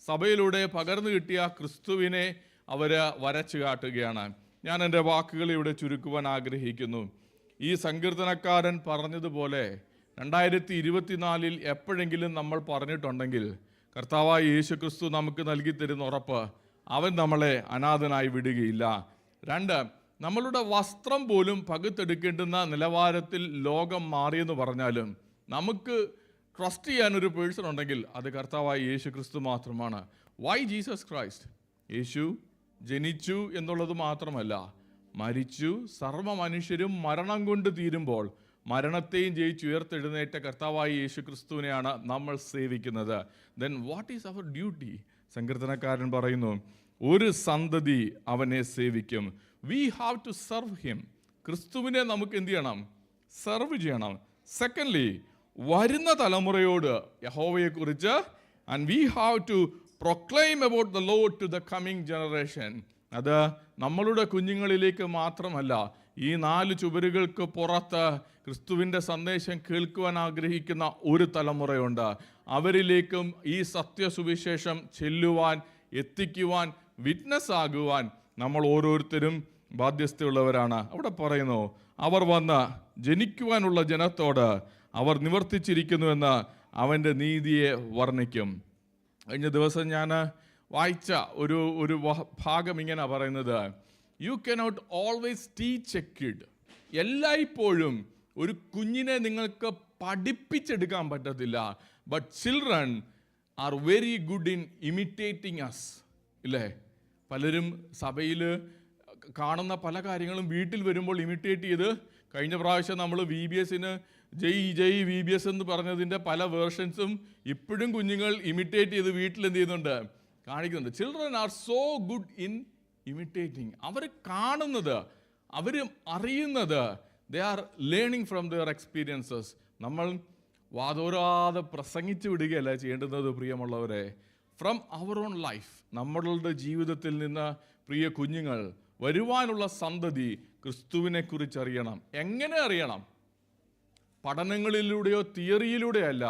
സഭയിലൂടെ പകർന്നു കിട്ടിയ ക്രിസ്തുവിനെ അവർ വരച്ചു കാട്ടുകയാണ്. ഞാൻ എൻ്റെ വാക്കുകൾ ഇവിടെ ചുരുക്കുവാൻ ആഗ്രഹിക്കുന്നു. ഈ സങ്കീർത്തനക്കാരൻ പറഞ്ഞതുപോലെ 2024 എപ്പോഴെങ്കിലും നമ്മൾ പറഞ്ഞിട്ടുണ്ടെങ്കിൽ കർത്താവായ യേശു ക്രിസ്തു നമുക്ക് നൽകി തരുന്ന ഉറപ്പ്, അവൻ നമ്മളെ അനാഥനായി വിടുകയില്ല. 2, നമ്മളുടെ വസ്ത്രം പോലും പകുത്തെടുക്കേണ്ടുന്ന നിലവാരത്തിൽ ലോകം മാറിയെന്ന് പറഞ്ഞാലും നമുക്ക് ട്രസ്റ്റ് ചെയ്യാനൊരു പേഴ്സൺ ഉണ്ടെങ്കിൽ അത് കർത്താവായ യേശു ക്രിസ്തു മാത്രമാണ്. Why Jesus Christ? യേശു ജനിച്ചു എന്നുള്ളത് മാത്രമല്ല, മരിച്ചു, സർവ്വ മനുഷ്യരും മരണം കൊണ്ട് തീരുമ്പോൾ മരണത്തെയും ജയിച്ച് ഉയർത്തെഴുന്നേറ്റ കർത്താവായ യേശു ക്രിസ്തുവിനെയാണ് നമ്മൾ സേവിക്കുന്നത്. Then what is our duty? സങ്കീർത്തനക്കാരൻ പറയുന്നു, ഒരു സന്തതി അവനെ സേവിക്കും. We have to serve him. ക്രിസ്തുവിനെ നമുക്ക് എന്ത് ചെയ്യണം? സർവ് ചെയ്യണം. സെക്കൻഡ്ലി, വരുന്ന തലമുറയോട് യഹോവയെക്കുറിച്ച് and we have to proclaim about the Lord to the coming generation. അത് നമ്മളുടെ കുഞ്ഞുങ്ങളിലേക്ക് മാത്രമല്ല, ഈ 4 ചുവരുകൾക്ക് പുറത്ത് ക്രിസ്തുവിൻ്റെ സന്ദേശം കേൾക്കുവാൻ ആഗ്രഹിക്കുന്ന ഒരു തലമുറയുണ്ട്. അവരിലേക്കും ഈ സത്യസുവിശേഷം ചെല്ലുവാൻ, എത്തിക്കുവാൻ, വിറ്റ്നസ് ആകുവാൻ നമ്മൾ ഓരോരുത്തരും ബാധ്യസ്ഥയുള്ളവരാണ്. അവിടെ പറയുന്നു, അവർ വന്ന് ജനിക്കുവാനുള്ള ജനത്തോട് അവർ നിവർത്തിച്ചിരിക്കുന്നുവെന്ന് അവൻ്റെ നീതിയെ വർണ്ണിക്കും. കഴിഞ്ഞ ദിവസം ഞാൻ വായിച്ച ഒരു ഭാഗം ഇങ്ങനെ പറയുന്നത്, you cannot always teach a kid. എല്ലായ്പ്പോഴും ഒരു കുഞ്ഞിനെ നിങ്ങൾക്ക് പഠിപ്പിച്ചെടുക്കാൻ പറ്റത്തില്ല. But children are very good in imitating us. ഇല്ലേ? പലരും സഭയിൽ കാണുന്ന പല കാര്യങ്ങളും വീട്ടിൽ വരുമ്പോൾ ഇമിറ്റേറ്റ് ചെയ്ത്, കഴിഞ്ഞ പ്രാവശ്യം നമ്മൾ VBS ജയ് VBS എന്ന് പറഞ്ഞതിൻ്റെ പല വേർഷൻസും ഇപ്പോഴും കുഞ്ഞുങ്ങൾ ഇമിറ്റേറ്റ് ചെയ്ത് വീട്ടിൽ എന്ത് ചെയ്യുന്നുണ്ട്? കാണിക്കുന്നുണ്ട്. Children are so good in imitating. അവർ കാണുന്നത്, അവർ അറിയുന്നത്, they are learning from their experiences. നമ്മൾ വാതോരാതെ പ്രസംഗിച്ചു വിടുകയല്ല ചെയ്യേണ്ടുന്നത് പ്രിയമുള്ളവരെ. ഫ്രം അവർ ഓൺ ലൈഫ്, നമ്മളുടെ ജീവിതത്തിൽ നിന്ന് പ്രിയ കുഞ്ഞുങ്ങൾ, വരുവാനുള്ള സന്തതി ക്രിസ്തുവിനെ കുറിച്ച് അറിയണം. എങ്ങനെ അറിയണം? പഠനങ്ങളിലൂടെയോ തിയറിയിലൂടെയല്ല.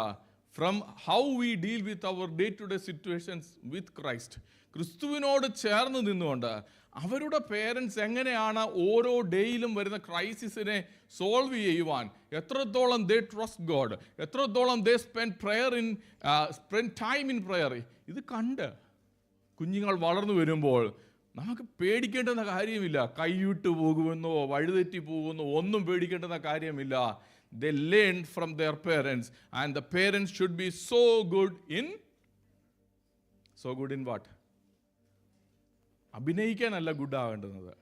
From how we deal with our day to day situations with Christ. ക്രിസ്തുവിനോട് ചേർന്ന് നിന്നുകൊണ്ട് അവരുടെ പേരൻസ് എങ്ങനെയാണ് ഓരോ ഡേയിലും വരുന്ന ക്രൈസിസിനെ സോൾവ് ചെയ്യുവാൻ, എത്രത്തോളം ദേ ട്രസ്റ്റ് ഗോഡ്, എത്രത്തോളം they spend time in prayer. ഇത് കണ്ട് കുഞ്ഞുങ്ങൾ വളർന്നു വരുമ്പോൾ നമുക്ക് പേടിക്കേണ്ടുന്ന കാര്യമില്ല. കൈവിട്ട് പോകുമെന്നോ വഴിതെറ്റി പോകുമെന്നോ ഒന്നും പേടിക്കേണ്ടുന്ന കാര്യമില്ല. They learn from their parents, and the parents should be so good in what? അഭിനയിക്കാനല്ല ഗുഡ് ആവേണ്ടുന്നത്.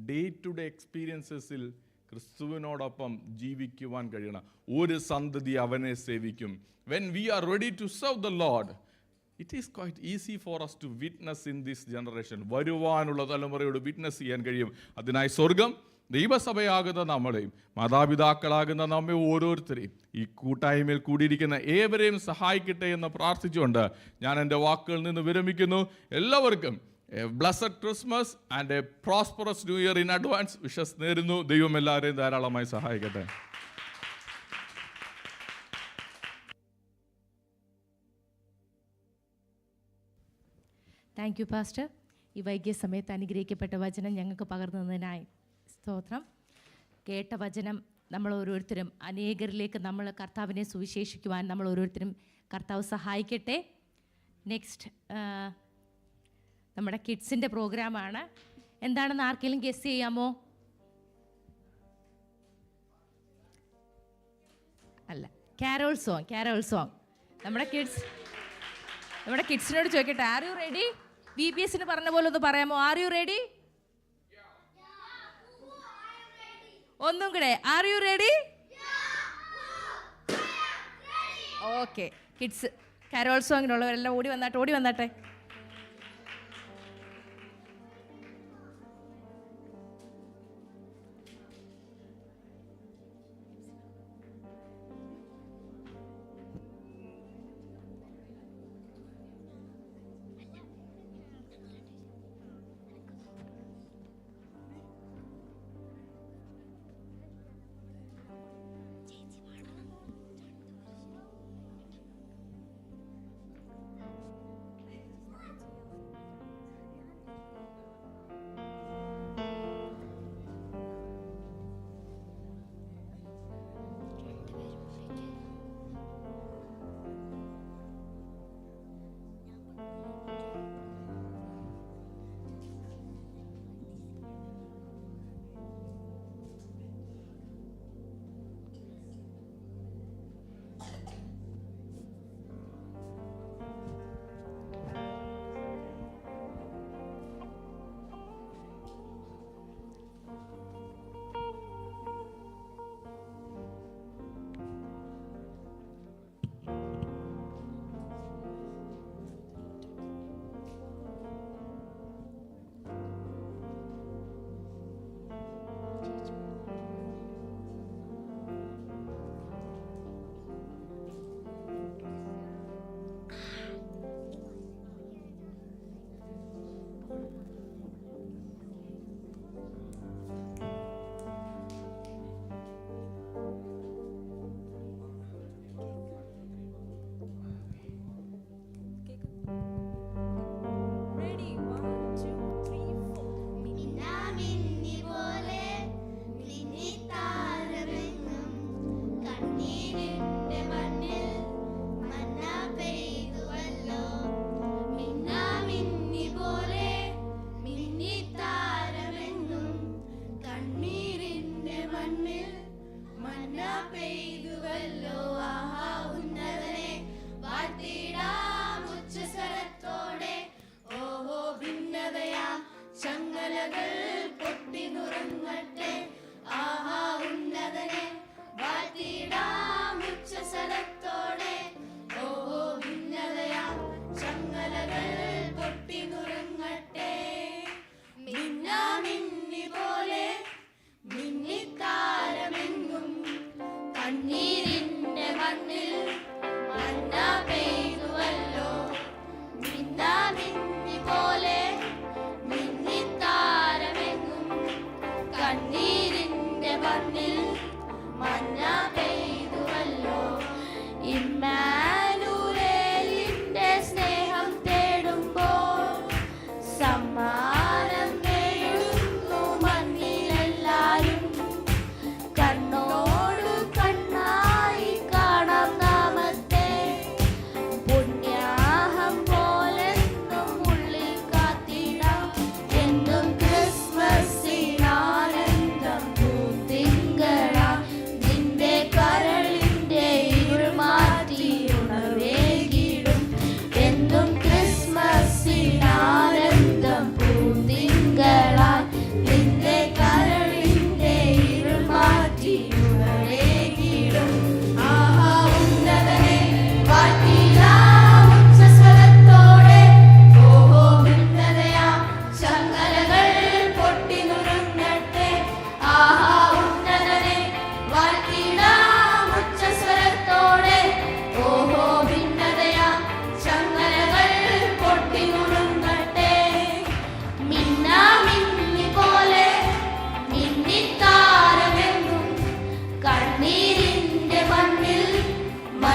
ഡേ ടു ഡേ എക്സ്പീരിയൻസസിൽ ക്രിസ്തുവിനോടൊപ്പം ജീവിക്കുവാൻ കഴിയണം. ഒരു സന്തതി അവനെ സേവിക്കും. When we are ready to serve the Lord, it is quite easy for us to witness in this generation. വരുവാനുള്ള തലമുറയോട് വിറ്റ്നസ് ചെയ്യാൻ കഴിയും. അതിനായി സ്വർഗം ദൈവസഭയാകുന്ന നമ്മളെയും മാതാപിതാക്കളാകുന്ന നമ്മെ ഓരോരുത്തരെയും ഈ കൂട്ടായ്മയിൽ കൂടിയിരിക്കുന്ന ഏവരെയും സഹായിക്കട്ടെ എന്ന് പ്രാർത്ഥിച്ചുകൊണ്ട് ഞാൻ എൻ്റെ വാക്കുകളിൽ നിന്ന് വിരമിക്കുന്നു. എല്ലാവർക്കും A blessed Christmas and A prosperous new year in advance wishes നേരുന്നു. ദൈവം എല്ലാവരെയും ധാരാളമായി സഹായിക്കട്ടെ. Thank you pastor. ഈ വൈകിയ സമയത്ത് അനുഗ്രഹിക്കപ്പെട്ട വചനം ഞങ്ങൾക്ക് പകർന്നു തന്നതിനായി സ്തോത്രം. കേട്ട വചനം നമ്മൾ ഓരോരുത്തരും അനേകരിലേക്ക് നമ്മൾ കർത്താവിനെ സുവിശേഷിക്കുവാൻ നമ്മൾ ഓരോരുത്തരും കർത്താവ് സഹായിക്കട്ടെ. നെക്സ്റ്റ് നമ്മുടെ കിഡ്സിൻ്റെ പ്രോഗ്രാമാണ്. എന്താണെന്ന് ആർക്കെങ്കിലും ഗസ് ചെയ്യാമോ? അല്ല, കാരോൾ സോങ്. നമ്മുടെ കിഡ്സിനോട് ചോദിക്കട്ടെ, ആർ യു റെഡി? VBS പറഞ്ഞ പോലെ ഒന്ന് പറയാമോ? Are you ready? ഒന്നും കൂടെ, are you ready? Okay. Kids carol സോങ്ങിനുള്ളവരെല്ലാം ഓടി വന്നാട്ടെ.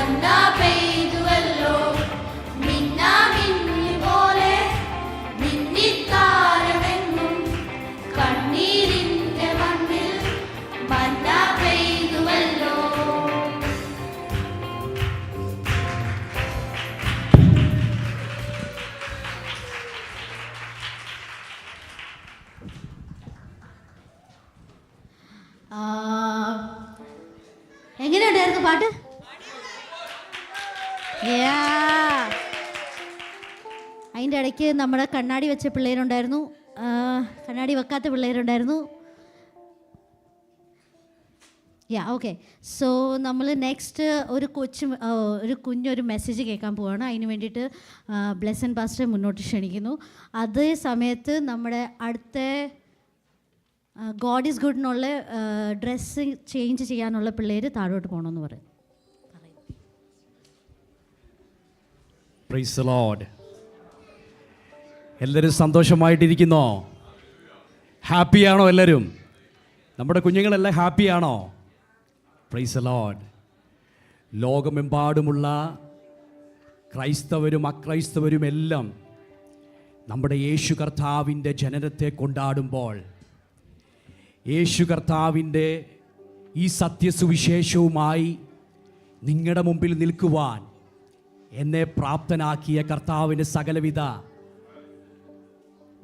മന്ന പെയ്തുവല്ലോ മിന്നാമിന്നി പോലെ മിന്നിത്താരമെങ്ങും കണ്ണീരിന്റെ മണ്ണിൽ മന്ന പെയ്തുവല്ലോ. എങ്ങനെയുണ്ടായിരുന്നു പാട്ട്? അതിൻ്റെ ഇടയ്ക്ക് നമ്മുടെ കണ്ണാടി വെച്ച പിള്ളേരുണ്ടായിരുന്നു, കണ്ണാടി വെക്കാത്ത പിള്ളേരുണ്ടായിരുന്നു. ഓക്കെ. സോ നമ്മൾ നെക്സ്റ്റ് ഒരു കുഞ്ഞൊരു മെസ്സേജ് കേൾക്കാൻ പോവുകയാണ്. അതിന് വേണ്ടിയിട്ട് ബ്ലെസൻ പാസ്റ്ററെ മുന്നോട്ട് ക്ഷണിക്കുന്നു. അതേ സമയത്ത് നമ്മുടെ അടുത്ത ഗോഡ് ഈസ് ഗുഡ് എന്നുള്ള ഡ്രസ്സ് ചേഞ്ച് ചെയ്യാനുള്ള പിള്ളേർ താഴോട്ട് പോകണമെന്ന് പറയും. Praise the Lord. എല്ലാവരും സന്തോഷമായിട്ടിരിക്കുന്നോ? ഹാപ്പിയാണോ എല്ലാവരും? നമ്മുടെ കുഞ്ഞുങ്ങളെല്ലാം ഹാപ്പിയാണോ? Praise the Lord. ലോകമെമ്പാടുമുള്ള ക്രൈസ്തവരും അക്രൈസ്തവരും എല്ലാം നമ്മുടെ യേശു കർത്താവിൻ്റെ ജനനത്തെ കൊണ്ടാടുമ്പോൾ യേശു കർത്താവിൻ്റെ ഈ സത്യസുവിശേഷവുമായി നിങ്ങളുടെ മുമ്പിൽ നിൽക്കുവാൻ എന്നെ പ്രാപ്തനാക്കിയ കർത്താവിന് സകലവിധ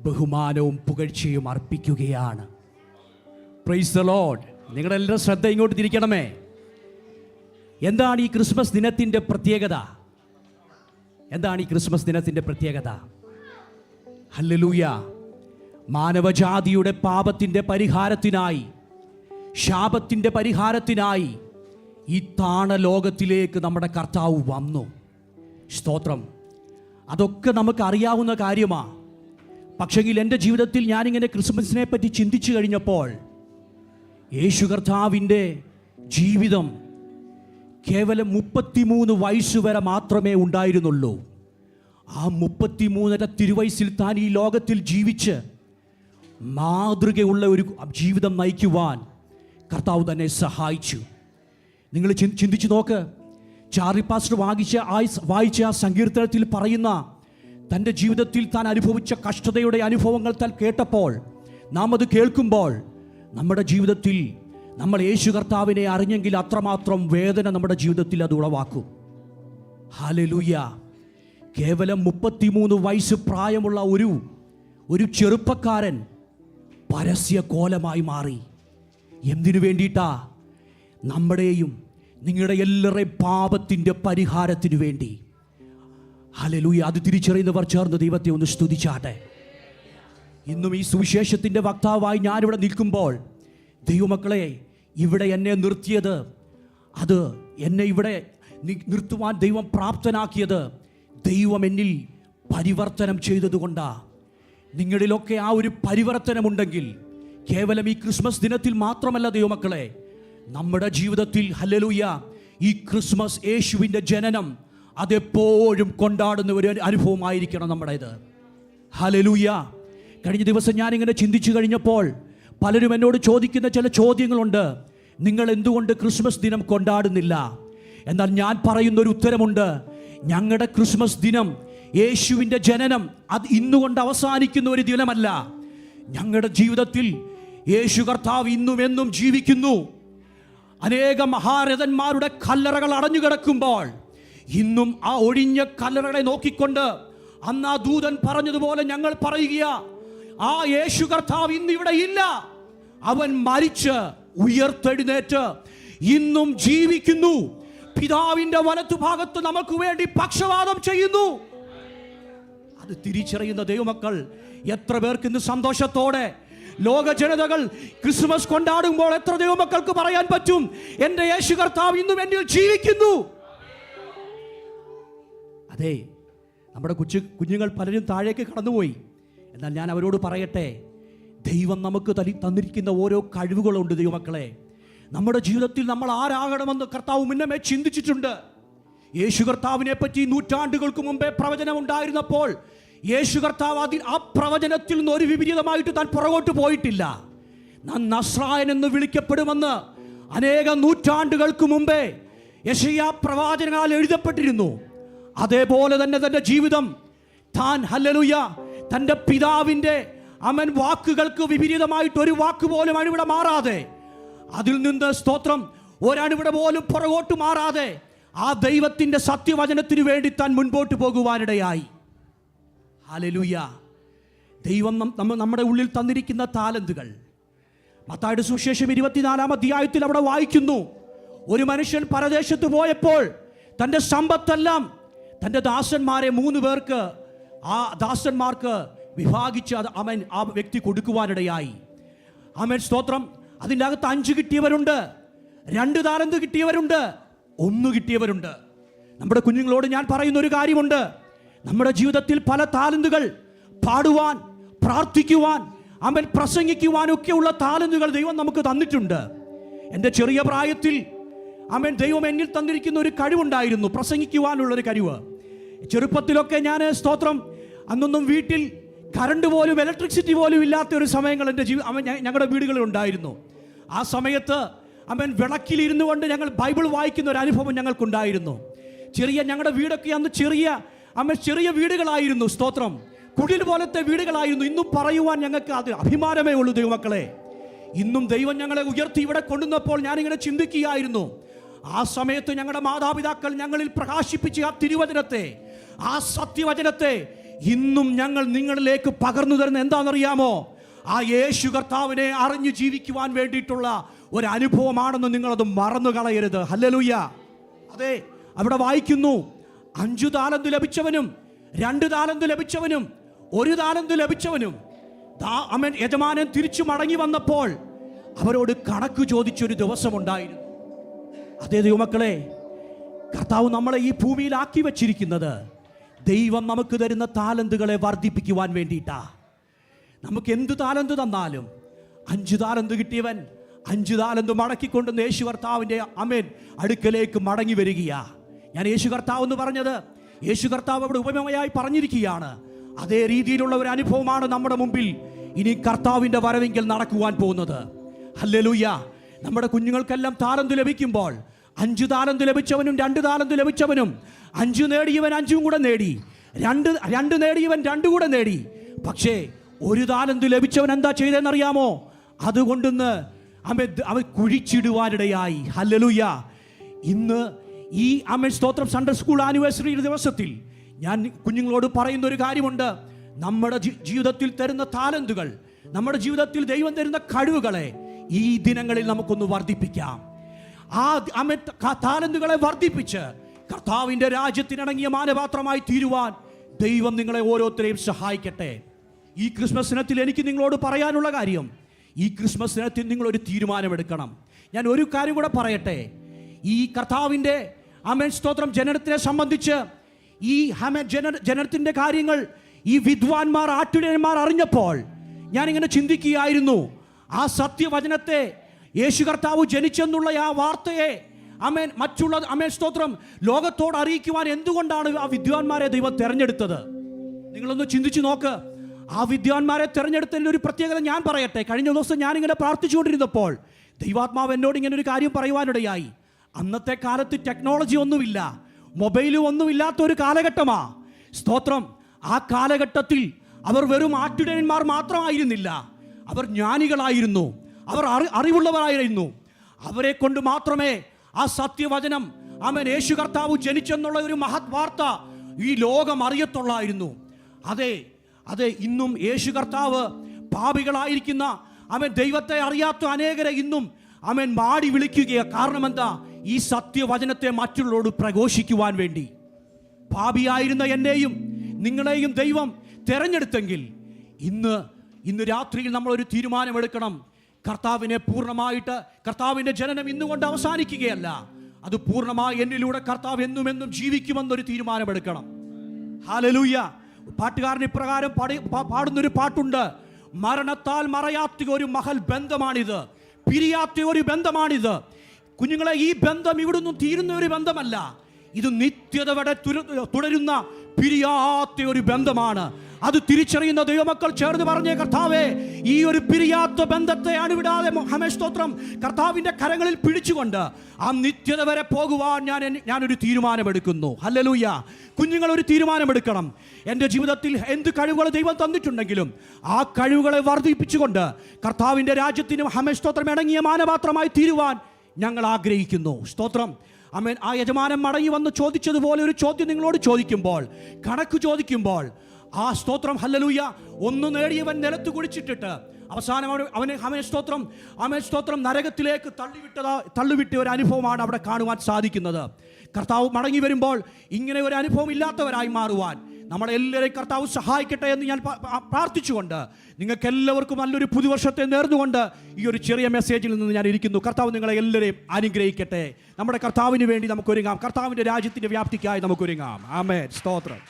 ബഹുമാനവും പുകഴ്ചയും അർപ്പിക്കുകയാണ്. Praise the Lord. നിങ്ങളെല്ലാം ശ്രദ്ധ ഇങ്ങോട്ട് തിരിക്കണമേ. എന്താണ് ഈ ക്രിസ്മസ് ദിനത്തിൻ്റെ പ്രത്യേകത? എന്താണ് ഈ ക്രിസ്മസ് ദിനത്തിൻ്റെ പ്രത്യേകത? ഹല്ലേലൂയ. മാനവജാതിയുടെ പാപത്തിൻ്റെ പരിഹാരത്തിനായി, ശാപത്തിൻ്റെ പരിഹാരത്തിനായി ഈ താണലോകത്തിലേക്ക് നമ്മുടെ കർത്താവ് വന്നു. സ്തോത്രം. അതൊക്കെ നമുക്ക് അറിയാവുന്ന കാര്യമാണ്. പക്ഷെങ്കിൽ എൻ്റെ ജീവിതത്തിൽ ഞാനിങ്ങനെ ക്രിസ്മസിനെ പറ്റി ചിന്തിച്ചു കഴിഞ്ഞപ്പോൾ യേശു കർത്താവിൻ്റെ ജീവിതം കേവലം 33 വയസ്സ് വരെ മാത്രമേ ഉണ്ടായിരുന്നുള്ളൂ. ആ 33 തിരുവയസ്സിൽ താൻ ഈ ലോകത്തിൽ ജീവിച്ച് മാതൃകയുള്ള ഒരു ജീവിതം നയിക്കുവാൻ കർത്താവ് തന്നെ സഹായിച്ചു. നിങ്ങൾ ചിന്തിച്ചു നോക്ക്. ചാർലി പാസ്റ്റർ വായിച്ച ആ സങ്കീർത്തനത്തിൽ പറയുന്ന തൻ്റെ ജീവിതത്തിൽ താൻ അനുഭവിച്ച കഷ്ടതയുടെ അനുഭവങ്ങൾ താൻ കേട്ടപ്പോൾ, നാം അത് കേൾക്കുമ്പോൾ നമ്മുടെ ജീവിതത്തിൽ നമ്മൾ യേശു കർത്താവിനെ അറിഞ്ഞെങ്കിൽ അത്രമാത്രം വേദന നമ്മുടെ ജീവിതത്തിൽ അത് ഉളവാക്കും. ഹല്ലേലൂയ. കേവലം 33 വയസ്സ് പ്രായമുള്ള ഒരു ചെറുപ്പക്കാരൻ പരസ്യ കോലമായി മാറി. എന്തിനു വേണ്ടിയിട്ടാ? നമ്മുടെയും നിങ്ങളുടെ എല്ലാവരുടെയും പാപത്തിൻ്റെ പരിഹാരത്തിനു വേണ്ടി. ഹല്ലേലൂയ. അത് തിരിച്ചറിയുന്നവർ ചേർന്ന് ദൈവത്തെ ഒന്ന് സ്തുതിച്ചാട്ടെ. ഇന്നും ഈ സുവിശേഷത്തിൻ്റെ വക്താവായി ഞാനിവിടെ നിൽക്കുമ്പോൾ ദൈവമക്കളെ, ഇവിടെ എന്നെ നിർത്തിയത്, അത് എന്നെ ഇവിടെ നിർത്തുവാൻ ദൈവം പ്രാപ്തനാക്കിയത് ദൈവം എന്നിൽ പരിവർത്തനം ചെയ്തതുകൊണ്ടാണ്. നിങ്ങളിലൊക്കെ ആ ഒരു പരിവർത്തനമുണ്ടെങ്കിൽ കേവലം ഈ ക്രിസ്മസ് ദിനത്തിൽ മാത്രമല്ല ദൈവമക്കളെ, നമ്മുടെ ജീവിതത്തിൽ ഹല്ലേലൂയ ഈ ക്രിസ്മസ് യേശുവിൻ്റെ ജനനം അതെപ്പോഴും കൊണ്ടാടുന്ന ഒരു അനുഭവമായിരിക്കണം നമ്മുടേത്. ഹല്ലേലൂയ. കഴിഞ്ഞ ദിവസം ഞാനിങ്ങനെ ചിന്തിച്ചു കഴിഞ്ഞപ്പോൾ പലരും എന്നോട് ചോദിക്കുന്ന ചില ചോദ്യങ്ങളുണ്ട്. നിങ്ങൾ എന്തുകൊണ്ട് ക്രിസ്മസ് ദിനം കൊണ്ടാടുന്നില്ല? എന്നാൽ ഞാൻ പറയുന്നൊരു ഉത്തരമുണ്ട്. ഞങ്ങളുടെ ക്രിസ്മസ് ദിനം, യേശുവിൻ്റെ ജനനം, അത് ഇന്നുകൊണ്ട് അവസാനിക്കുന്ന ഒരു ദിനമല്ല. ഞങ്ങളുടെ ജീവിതത്തിൽ യേശു കർത്താവ് ഇന്നും എന്നും ജീവിക്കുന്നു. അനേകം മഹാരഥന്മാരുടെ കല്ലറകൾ അടഞ്ഞു കിടക്കുമ്പോൾ ഇന്നും ആ ഒഴിഞ്ഞ കല്ലറകളെ നോക്കിക്കൊണ്ട് അന്ന് ആ ദൂതൻ പറഞ്ഞതുപോലെ ഞങ്ങൾ പറയുക, ആ യേശു കർത്താവ് ഇന്ന് ഇവിടെ ഇല്ല. അവൻ മരിച്ച് ഉയർത്തെഴുന്നേറ്റ് ഇന്നും ജീവിക്കുന്നു. പിതാവിൻ്റെ വലത്തുഭാഗത്ത് നമുക്ക് വേണ്ടി പക്ഷവാദം ചെയ്യുന്നു. അത് തിരിച്ചറിയുന്ന ദൈവമക്കൾ എത്ര പേർക്ക് ഇന്ന് സന്തോഷത്തോടെ ലോക ജനതകൾ ക്രിസ്മസ് കൊണ്ടാടുമ്പോൾ എത്ര ദൈവമക്കൾക്ക് പറയാൻ പറ്റും, എൻ്റെ യേശു കർത്താവ് ഇന്നും എന്നിൽ ജീവിക്കുന്നു? അതെ, നമ്മുടെ കുഞ്ഞുങ്ങൾ പലരും താഴേക്ക് കടന്നുപോയി. എന്നാൽ ഞാൻ അവരോട് പറയട്ടെ, ദൈവം നമുക്ക് തന്നിരിക്കുന്ന ഓരോ കഴിവുകളുണ്ട് ദൈവമക്കളെ. നമ്മുടെ ജീവിതത്തിൽ നമ്മൾ ആരാകണമെന്ന് കർത്താവ് മുന്നമേ ചിന്തിച്ചിട്ടുണ്ട്. യേശു കർത്താവിനെ പറ്റി നൂറ്റാണ്ടുകൾക്ക് മുമ്പേ പ്രവചനം ഉണ്ടായിരുന്നപ്പോൾ യേശു കർത്താവ് ആ പ്രവചനത്തിൽ നിന്ന് ഒരു വിപരീതമായിട്ട് താൻ പുറകോട്ട് പോയിട്ടില്ല. നാം നസ്രായൻ എന്ന് വിളിക്കപ്പെടുമെന്ന് അനേകം നൂറ്റാണ്ടുകൾക്ക് മുമ്പേ യെശയ്യാ പ്രവാചകനാൽ എഴുതപ്പെട്ടിരുന്നു. അതേപോലെ തന്നെ തൻ്റെ ജീവിതം താൻ ഹല്ലേലൂയ തൻ്റെ പിതാവിൻ്റെ വാക്കുകൾക്ക് വിപരീതമായിട്ട് ഒരു വാക്ക് പോലും അണിവിടെ മാറാതെ, അതിൽ നിന്ന് സ്തോത്രം ഒരണിവിടെ പോലും പുറകോട്ട് മാറാതെ ആ ദൈവത്തിൻ്റെ സത്യവചനത്തിന് വേണ്ടി താൻ മുൻപോട്ട് പോകുവാനിടയായി. ഹല്ലേലൂയ. ദൈവം നമ്മുടെ ഉള്ളിൽ തന്നിരിക്കുന്ന താലന്തുകൾ, മത്തായിയുടെ സുവിശേഷം 24-ാം അധ്യായത്തിൽ അവിടെ വായിക്കുന്നു, ഒരു മനുഷ്യൻ പരദേശത്ത് പോയപ്പോൾ തൻ്റെ സമ്പത്തെല്ലാം തൻ്റെ ദാസന്മാരെ 3 പേർക്ക് ആ ദാസന്മാർക്ക് വിഭാഗിച്ച് അത് ആ വ്യക്തി കൊടുക്കുവാനിടയായി. സ്തോത്രം. അതിൻ്റെ അകത്ത് 5 കിട്ടിയവരുണ്ട്, 2 താലന്ത് കിട്ടിയവരുണ്ട്, 1 കിട്ടിയവരുണ്ട്. നമ്മുടെ കുഞ്ഞുങ്ങളോട് ഞാൻ പറയുന്ന ഒരു കാര്യമുണ്ട്. നമ്മുടെ ജീവിതത്തിൽ പല താലന്തുകൾ, പാടുവാൻ, പ്രാർത്ഥിക്കുവാൻ, പ്രസംഗിക്കുവാനൊക്കെയുള്ള താലന്തുകൾ ദൈവം നമുക്ക് തന്നിട്ടുണ്ട്. എൻ്റെ ചെറിയ പ്രായത്തിൽ ദൈവം എന്നിൽ തന്നിരിക്കുന്ന ഒരു കഴിവുണ്ടായിരുന്നു, പ്രസംഗിക്കുവാനുള്ളൊരു കഴിവ്. ചെറുപ്പത്തിലൊക്കെ ഞാൻ സ്തോത്രം അന്നൊന്നും വീട്ടിൽ കറണ്ട് പോലും ഇലക്ട്രിസിറ്റി പോലും ഇല്ലാത്ത ഒരു സമയങ്ങൾ എൻ്റെ ഞങ്ങളുടെ വീടുകളിൽ ഉണ്ടായിരുന്നു. ആ സമയത്ത് വിളക്കിലിരുന്നു കൊണ്ട് ഞങ്ങൾ ബൈബിൾ വായിക്കുന്ന ഒരു അനുഭവം ഞങ്ങൾക്കുണ്ടായിരുന്നു. ഞങ്ങളുടെ വീടൊക്കെ അന്ന് ചെറിയ വീടുകളായിരുന്നു. സ്തോത്രം. കുടിൽ പോലത്തെ വീടുകളായിരുന്നു. ഇന്നും പറയുവാൻ ഞങ്ങൾക്ക് അത് അഭിമാനമേ ഉള്ളൂ ദൈവമക്കളെ. ഇന്നും ദൈവം ഞങ്ങളെ ഉയർത്തി ഇവിടെ കൊണ്ടുവന്നപ്പോൾ ഞാനിങ്ങനെ ചിന്തിക്കുകയായിരുന്നു, ആ സമയത്ത് ഞങ്ങളുടെ മാതാപിതാക്കൾ ഞങ്ങളിൽ പ്രകാശിപ്പിച്ച ആ തിരുവചനത്തെ, ആ സത്യവചനത്തെ ഇന്നും ഞങ്ങൾ നിങ്ങളിലേക്ക് പകർന്നു തരുന്ന എന്താണെന്നറിയാമോ? ആ യേശു കർത്താവിനെ അറിഞ്ഞു ജീവിക്കുവാൻ വേണ്ടിയിട്ടുള്ള ഒരു അനുഭവമാണെന്ന് നിങ്ങളത് മറന്നു കളയരുത്. ഹല്ലേലൂയ. അതെ, അവിടെ വായിക്കുന്നു, 5 താലന്ത് ലഭിച്ചവനും 2 താലന്ത് ലഭിച്ചവനും 1 താലന്ത് ലഭിച്ചവനും യജമാനൻ തിരിച്ചു മടങ്ങി വന്നപ്പോൾ അവരോട് കണക്ക് ചോദിച്ചൊരു ദിവസമുണ്ടായിരുന്നു. അതേ ദൈവമക്കളെ, കർത്താവ് നമ്മളെ ഈ ഭൂമിയിലാക്കി വച്ചിരിക്കുന്നത് ദൈവം നമുക്ക് തരുന്ന താലന്തുകളെ വർദ്ധിപ്പിക്കുവാൻ വേണ്ടിയിട്ടാ. നമുക്ക് എന്ത് താലന്ത് തന്നാലും 5 താലന്ത് കിട്ടിയവൻ 5 താലന്ത് മടക്കിക്കൊണ്ടുവന്ന് യേശു കർത്താവിൻ്റെ അടുക്കലേക്ക് മടങ്ങി വരികയാ. ഞാൻ യേശു കർത്താവ് എന്ന് പറഞ്ഞത് യേശു കർത്താവ് അവിടെ ഉപമയായി പറഞ്ഞിരിക്കുകയാണ്. അതേ രീതിയിലുള്ള ഒരു അനുഭവമാണ് നമ്മുടെ മുമ്പിൽ ഇനി കർത്താവിൻ്റെ വരവെങ്കിൽ നടക്കുവാൻ പോകുന്നത്. ഹല്ലേലൂയ. നമ്മുടെ കുഞ്ഞുങ്ങൾക്കെല്ലാം താലന്ത് ലഭിക്കുമ്പോൾ 5 താലന്ത് ലഭിച്ചവനും 2 താലന്ത് ലഭിച്ചവനും 5 നേടിയവൻ 5 കൂടെ നേടി, 2 നേടിയവൻ 2 കൂടെ നേടി. പക്ഷേ 1 താലന്ത് ലഭിച്ചവൻ എന്താ ചെയ്തതെന്നറിയാമോ? അതുകൊണ്ടെന്ന് അവൻ കുഴിച്ചിടുവാനിടയായി. ഹല്ലേലൂയ. ഇന്ന് ഈ സ്തോത്രം സൺഡേ സ്കൂൾ ആനിവേഴ്സറിയുടെ ദിവസത്തിൽ ഞാൻ കുഞ്ഞുങ്ങളോട് പറയുന്ന ഒരു കാര്യമുണ്ട്. നമ്മുടെ ജീവിതത്തിൽ തരുന്ന താലന്തുകൾ, നമ്മുടെ ജീവിതത്തിൽ ദൈവം തരുന്ന കഴിവുകളെ ഈ ദിനങ്ങളിൽ നമുക്കൊന്ന് വർദ്ധിപ്പിക്കാം. ആ താലന്തുകളെ വർദ്ധിപ്പിച്ച് കർത്താവിൻ്റെ രാജ്യത്തിനിണങ്ങിയ മാനപാത്രമായി തീരുവാൻ ദൈവം നിങ്ങളെ ഓരോരുത്തരെയും സഹായിക്കട്ടെ. ഈ ക്രിസ്മസ് ദിനത്തിൽ എനിക്ക് നിങ്ങളോട് പറയാനുള്ള കാര്യം, ഈ ക്രിസ്മസ് ദിനത്തിൽ നിങ്ങളൊരു തീരുമാനമെടുക്കണം. ഞാൻ ഒരു കാര്യം കൂടെ പറയട്ടെ. ഈ കർത്താവിൻ്റെ സ്തോത്രം ജനനത്തിനെ സംബന്ധിച്ച് ഈ ജനനത്തിൻ്റെ കാര്യങ്ങൾ ഈ വിദ്വാൻമാർ, ആട്ടിടയന്മാർ അറിഞ്ഞപ്പോൾ ഞാനിങ്ങനെ ചിന്തിക്കുകയായിരുന്നു, ആ സത്യവചനത്തെ, യേശു കർത്താവ് ജനിച്ചെന്നുള്ള ആ വാർത്തയെ മറ്റുള്ള സ്തോത്രം ലോകത്തോട് അറിയിക്കുവാൻ എന്തുകൊണ്ടാണ് ആ വിദ്വാൻമാരെ ദൈവം തിരഞ്ഞെടുത്തത്? നിങ്ങളൊന്ന് ചിന്തിച്ചു നോക്ക്. ആ വിദ്വാൻമാരെ തിരഞ്ഞെടുത്തതിൻ്റെ ഒരു പ്രത്യേകത ഞാൻ പറയട്ടെ. കഴിഞ്ഞ ദിവസം ഞാനിങ്ങനെ പ്രാർത്ഥിച്ചുകൊണ്ടിരുന്നപ്പോൾ ദൈവാത്മാവ് എന്നോട് ഇങ്ങനെ ഒരു കാര്യം പറയുവാനിടയായി. അന്നത്തെ കാലത്ത് ടെക്നോളജി ഒന്നുമില്ല, മൊബൈലും ഒന്നുമില്ലാത്ത ഒരു കാലഘട്ടമാ. സ്തോത്രം. ആ കാലഘട്ടത്തിൽ അവർ വെറും ആട്ടിടയന്മാർ മാത്രമായിരുന്നില്ല, അവർ ജ്ഞാനികളായിരുന്നു, അവർ അറിവുള്ളവരായിരുന്നു. അവരെ കൊണ്ട് മാത്രമേ ആ സത്യവചനം യേശു കർത്താവ് ജനിച്ചെന്നുള്ള ഒരു മഹത് വാർത്ത ഈ ലോകം അറിയത്തുള്ളായിരുന്നു. അതെ, ഇന്നും യേശു കർത്താവ് പാപികളായിരിക്കുന്ന ദൈവത്തെ അറിയാത്ത അനേകരെ ഇന്നും മാടി വിളിക്കുകയാണ്. കാരണം എന്താ? ഈ സത്യവചനത്തെ മറ്റുള്ളവരോട് പ്രഘോഷിക്കുവാൻ വേണ്ടി. പാപിയായിരുന്ന എന്നെയും നിങ്ങളെയും ദൈവം തിരഞ്ഞെടുത്തെങ്കിൽ ഇന്ന് രാത്രിയിൽ നമ്മളൊരു തീരുമാനമെടുക്കണം. കർത്താവിനെ പൂർണ്ണമായിട്ട്, കർത്താവിൻ്റെ ജനനം ഇന്നുകൊണ്ട് അവസാനിക്കുകയല്ല, അത് പൂർണ്ണമായി എന്നിലൂടെ കർത്താവ് എന്നും ജീവിക്കുമെന്നൊരു തീരുമാനമെടുക്കണം. ഹല്ലേലൂയ. പാട്ടുകാരൻ ഇപ്രകാരം പാടുന്നൊരു പാട്ടുണ്ട്, മരണത്താൽ മറയാത്ത ഒരു മഹൽ ബന്ധമാണിത്, പിരിയാത്ത ഒരു ബന്ധമാണിത്. കുഞ്ഞുങ്ങളെ, ഈ ബന്ധം ഇവിടുന്ന് തീരുന്ന ഒരു ബന്ധമല്ല, ഇത് നിത്യത വരെ തുടരുന്ന പിരിയാത്ത ഒരു ബന്ധമാണ്. അത് തിരിച്ചറിയുന്ന ദൈവമക്കൾ ചേർന്ന് പറഞ്ഞേ, കർത്താവേ, ഈ ഒരു പിരിയാത്ത ബന്ധത്തെ അണുവിടാതെ സ്തോത്രം കർത്താവിൻ്റെ കരങ്ങളിൽ പിടിച്ചുകൊണ്ട് ആ നിത്യത വരെ പോകുവാൻ ഞാനൊരു തീരുമാനമെടുക്കുന്നു. ഹല്ലേലൂയ. കുഞ്ഞുങ്ങൾ ഒരു തീരുമാനമെടുക്കണം. എൻ്റെ ജീവിതത്തിൽ എന്ത് കഴിവുകൾ ദൈവം തന്നിട്ടുണ്ടെങ്കിലും ആ കഴിവുകളെ വർദ്ധിപ്പിച്ചുകൊണ്ട് കർത്താവിൻ്റെ രാജ്യത്തിനും സ്തോത്രം ഇണങ്ങിയ മാനപാത്രമായി തീരുവാൻ ഞങ്ങൾ ആഗ്രഹിക്കുന്നു. സ്തോത്രം. ആമേൻ. ആ യജമാനൻ മടങ്ങി വന്ന് ചോദിച്ചതുപോലെ ഒരു ചോദ്യം നിങ്ങളോട് ചോദിക്കുമ്പോൾ, കണക്ക് ചോദിക്കുമ്പോൾ, ആ സ്തോത്രം ഹല്ലേലൂയ, ഒന്ന് നേടിയവൻ നിലത്ത് കുടിച്ചിട്ടിട്ട് അവസാനം അവനെ സ്തോത്രം നരകത്തിലേക്ക് തള്ളിവിട്ട ഒരു അനുഭവമാണ് അവിടെ കാണുവാൻ സാധിക്കുന്നത്. കർത്താവ് മടങ്ങി വരുമ്പോൾ ഇങ്ങനെ ഒരു അനുഭവം ഇല്ലാത്തവരായി മാറുവാൻ നമ്മളെല്ലാവരെയും കർത്താവ് സഹായിക്കട്ടെ എന്ന് ഞാൻ പ്രാർത്ഥിച്ചുകൊണ്ട് നിങ്ങൾക്ക് എല്ലാവർക്കും നല്ലൊരു പുതുവർഷത്തെ നേർന്നുകൊണ്ട് ഈ ഒരു ചെറിയ മെസ്സേജിൽ നിന്ന് ഞാൻ ഇരിക്കുന്നു. കർത്താവ് നിങ്ങളെ എല്ലാവരെയും അനുഗ്രഹിക്കട്ടെ. നമ്മുടെ കർത്താവിന് വേണ്ടി നമുക്കൊരുങ്ങാം. കർത്താവിൻ്റെ രാജ്യത്തിൻ്റെ വ്യാപ്തിക്കായി നമുക്കൊരുങ്ങാം. ആമേൻ. സ്തോത്രം.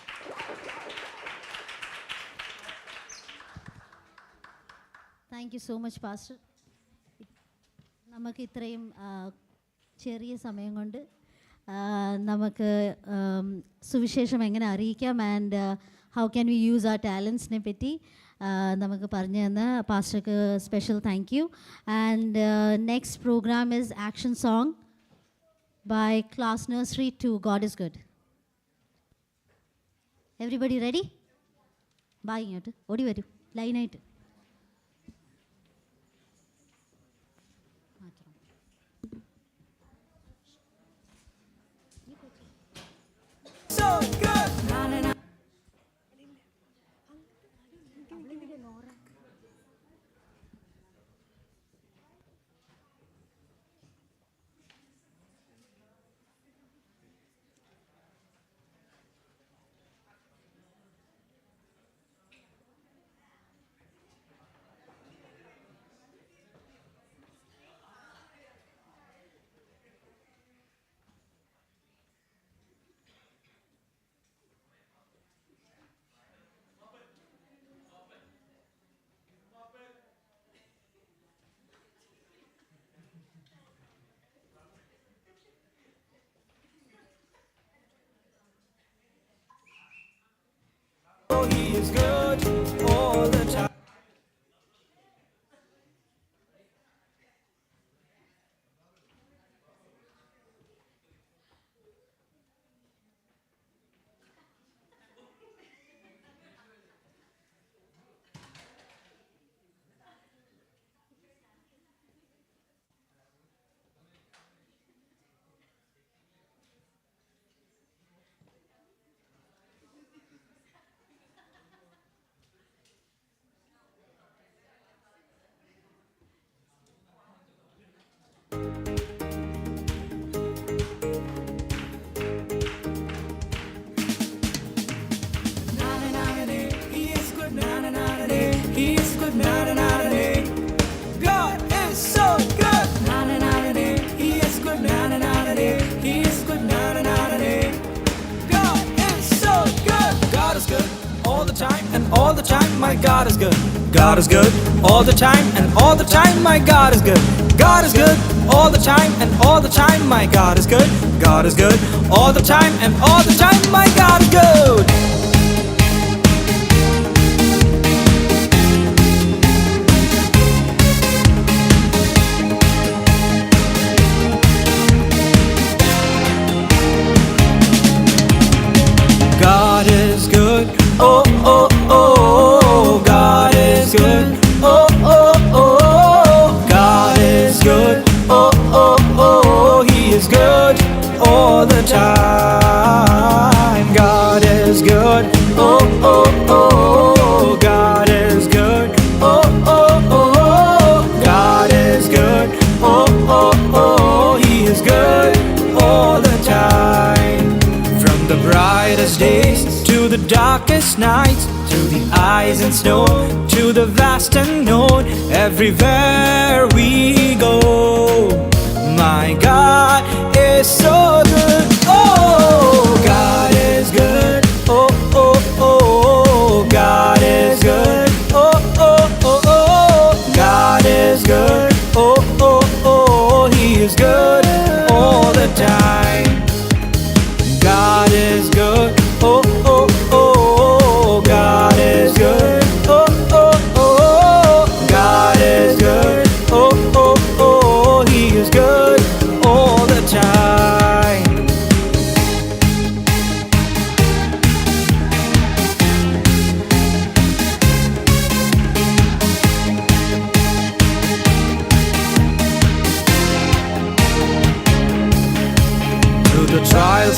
Thank you so much pastor. നമുക്ക് ഇത്രയും ചെറിയ സമയം കൊണ്ട് നമുക്ക് സുവിശേഷം എങ്ങനെ അറിയിക്കാം and how can we use ആ ടാലൻസിനെ പറ്റി നമുക്ക് പറഞ്ഞു തന്ന പാസ്റ്റർക്ക് special thank you. And next program is action song by class nursery 2 God is good. Everybody ready? ബാ, ഇങ്ങോട്ട് ഓടി വരൂ ലൈനായിട്ട്. All the time, my God is good. God is good all the time, and all the time, my God is good. God is good all the time, and all the time, my God is good. God is good all the time, and all the time, my God is good. God is good. Oh, oh, oh, God is good. Oh, oh, oh, God is good. Oh, oh, oh, He is good all the time. God is good. Oh, oh, oh, God is good. Oh, oh, oh, God is good. Oh, oh, oh, He is good all the time. From the brightest days to the darkest nights, to the ice and snow, to the vast unknown, everywhere we go, my God is so good. Oh, God is good. Oh, oh, oh, God is good. Oh, oh, oh, oh, God is good. Oh, oh, oh, He is good all the time. God is good. Oh, oh, oh, God is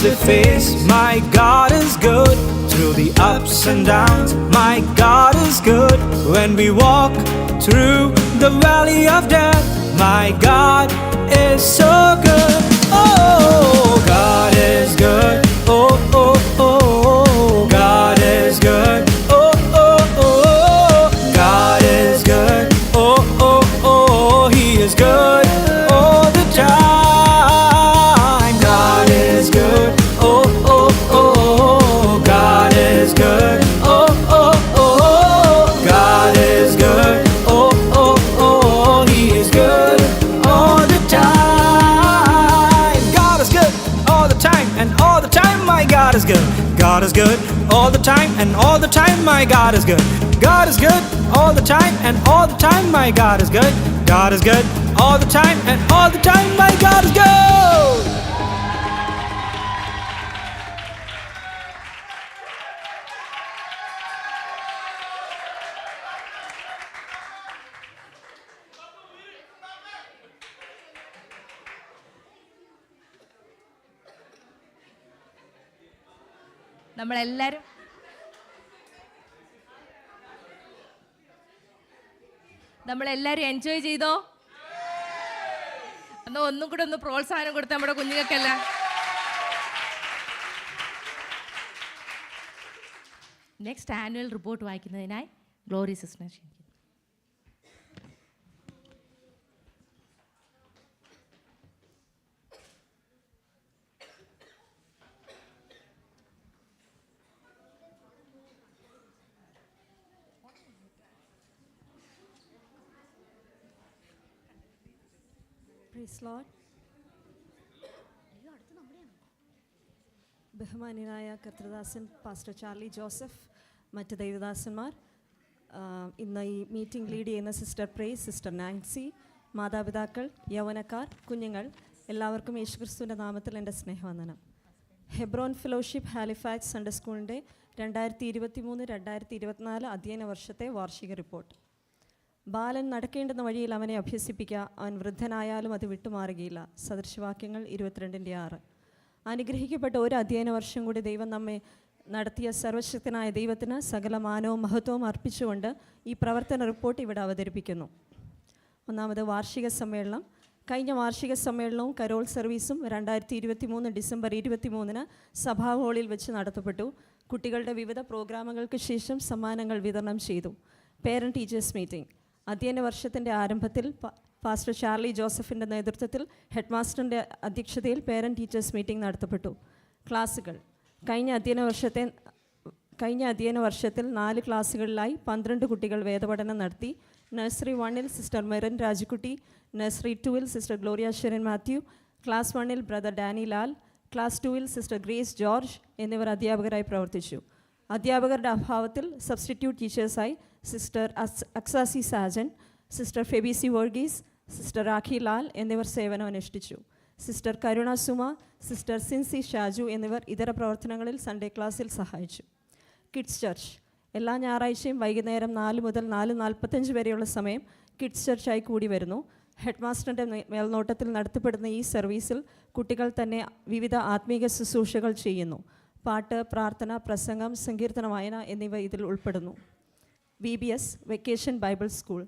to face. My God is good through the ups and downs. My God is good when we walk through the valley of death. My God is so good. Oh, God is good. Oh, oh, oh, God is good. Oh, oh, oh, God is good. Oh, oh, oh, He is good all the time. God is good. Oh, oh, oh, God is good. Oh, oh, oh, God is good. Oh, oh, oh, He is good all the time. God is good all the time, and all the time my God is good. God is good all the time, and all the time my God is good. God is good all the time, and all the time my God is good. God is good all the time, and all the time my God is good. നമ്മളെല്ലാവരും enjoy ചെയ്തോ? എന്നാൽ ഒന്നും കൂടെ ഒന്ന് പ്രോത്സാഹനം കൊടുത്ത നമ്മുടെ കുഞ്ഞുങ്ങൾക്കെല്ലാം. നെക്സ്റ്റ് ആനുവൽ റിപ്പോർട്ട് വായിക്കുന്നതിനായി ഗ്ലോറി സിസ്റ്റർ ക്ഷണിക്കുന്നു. Praise Lord. ബഹുമാന്യനായ കർത്തൃദാസൻ പാസ്റ്റർ ചാർലി ജോസഫ്, മറ്റ് ദൈവദാസന്മാർ, ഇന്ന് ഈ മീറ്റിംഗ് ലീഡ് ചെയ്യുന്ന സിസ്റ്റർ പ്രേസ്, സിസ്റ്റർ നാൻസി, മാതാപിതാക്കൾ, യൗവനക്കാർ, കുഞ്ഞുങ്ങൾ, എല്ലാവർക്കും യേശുക്രിസ്തുവിൻ്റെ നാമത്തിൽ എൻ്റെ സ്നേഹവന്ദനം. ഹെബ്രോൻ ഫെലോഷിപ്പ് ഹാലിഫാക്സ് സൺഡേ സ്കൂളിൻ്റെ 2023-2024 അധ്യയന വർഷത്തെ വാർഷിക റിപ്പോർട്ട്. ബാലൻ നടക്കേണ്ടുന്ന വഴിയിൽ അവനെ അഭ്യസിപ്പിക്കുക, അവൻ വൃദ്ധനായാലും അത് വിട്ടുമാറുകയില്ല. സദൃശവാക്യങ്ങൾ 22:6. അനുഗ്രഹിക്കപ്പെട്ട ഒരു അധ്യയന വർഷം കൂടി ദൈവം നമ്മെ നടത്തിയ സർവശക്തനായ ദൈവത്തിന് സകല മാനവും മഹത്വവും അർപ്പിച്ചുകൊണ്ട് ഈ പ്രവർത്തന റിപ്പോർട്ട് ഇവിടെ അവതരിപ്പിക്കുന്നു. ഒന്നാമത് വാർഷിക സമ്മേളനം. കഴിഞ്ഞ വാർഷിക സമ്മേളനവും കരോൾ സർവീസും 2023 ഡിസംബർ 23 സഭാ ഹാളിൽ വെച്ച് നടത്തപ്പെട്ടു. കുട്ടികളുടെ വിവിധ പ്രോഗ്രാമുകൾക്ക് ശേഷം സമ്മാനങ്ങൾ വിതരണം ചെയ്തു. Parent teachers meeting. അധ്യയന വർഷത്തിൻ്റെ ആരംഭത്തിൽ പാസ്റ്റർ ചാർലി ജോസഫിൻ്റെ നേതൃത്വത്തിൽ ഹെഡ് മാസ്റ്ററിൻ്റെ അധ്യക്ഷതയിൽ പേരൻറ്റ് ടീച്ചേഴ്സ് മീറ്റിംഗ് നടത്തപ്പെട്ടു. ക്ലാസ്സുകൾ. കഴിഞ്ഞ അധ്യയന വർഷത്തിൽ 4 ക്ലാസ്സുകളിലായി 12 കുട്ടികൾ വേദപഠനം നടത്തി. നഴ്സറി 1-ൽ സിസ്റ്റർ മെറിൻ രാജുക്കുട്ടി, നഴ്സറി 2-ൽ sister Gloria Sherin Mathew, class 1-ൽ ബ്രദർ ഡാനി ലാൽ, ക്ലാസ് 2-ൽ സിസ്റ്റർ ഗ്രേസ് ജോർജ് എന്നിവർ അധ്യാപകരായി പ്രവർത്തിച്ചു. അധ്യാപകരുടെ അഭാവത്തിൽ സബ്സ്റ്റിറ്റ്യൂട്ട് ടീച്ചേഴ്സായി sister Aksasi Sajan, sister Febisi Varghese, sister Rakhi Lal എന്നിവർ സേവനമനുഷ്ഠിച്ചു. സിസ്റ്റർ കരുണ സുമ, സിസ്റ്റർ സിൻസി ഷാജു എന്നിവർ ഇതര പ്രവർത്തനങ്ങളിൽ സൺഡേ ക്ലാസ്സിൽ സഹായിച്ചു. Kids church. എല്ലാ ഞായറാഴ്ചയും വൈകുന്നേരം 4 മുതൽ 4:45 വരെയുള്ള സമയം കിഡ്സ് ചർച്ചായി കൂടി വരുന്നു. ഹെഡ് മാസ്റ്ററിൻ്റെ മേൽനോട്ടത്തിൽ നടത്തപ്പെടുന്ന ഈ സർവീസിൽ കുട്ടികൾ തന്നെ വിവിധ ആത്മീക ശുശ്രൂഷകൾ ചെയ്യുന്നു. പാട്ട്, പ്രാർത്ഥന, പ്രസംഗം, സങ്കീർത്തന വായന എന്നിവ ഇതിൽ ഉൾപ്പെടുന്നു. VBS vacation Bible school.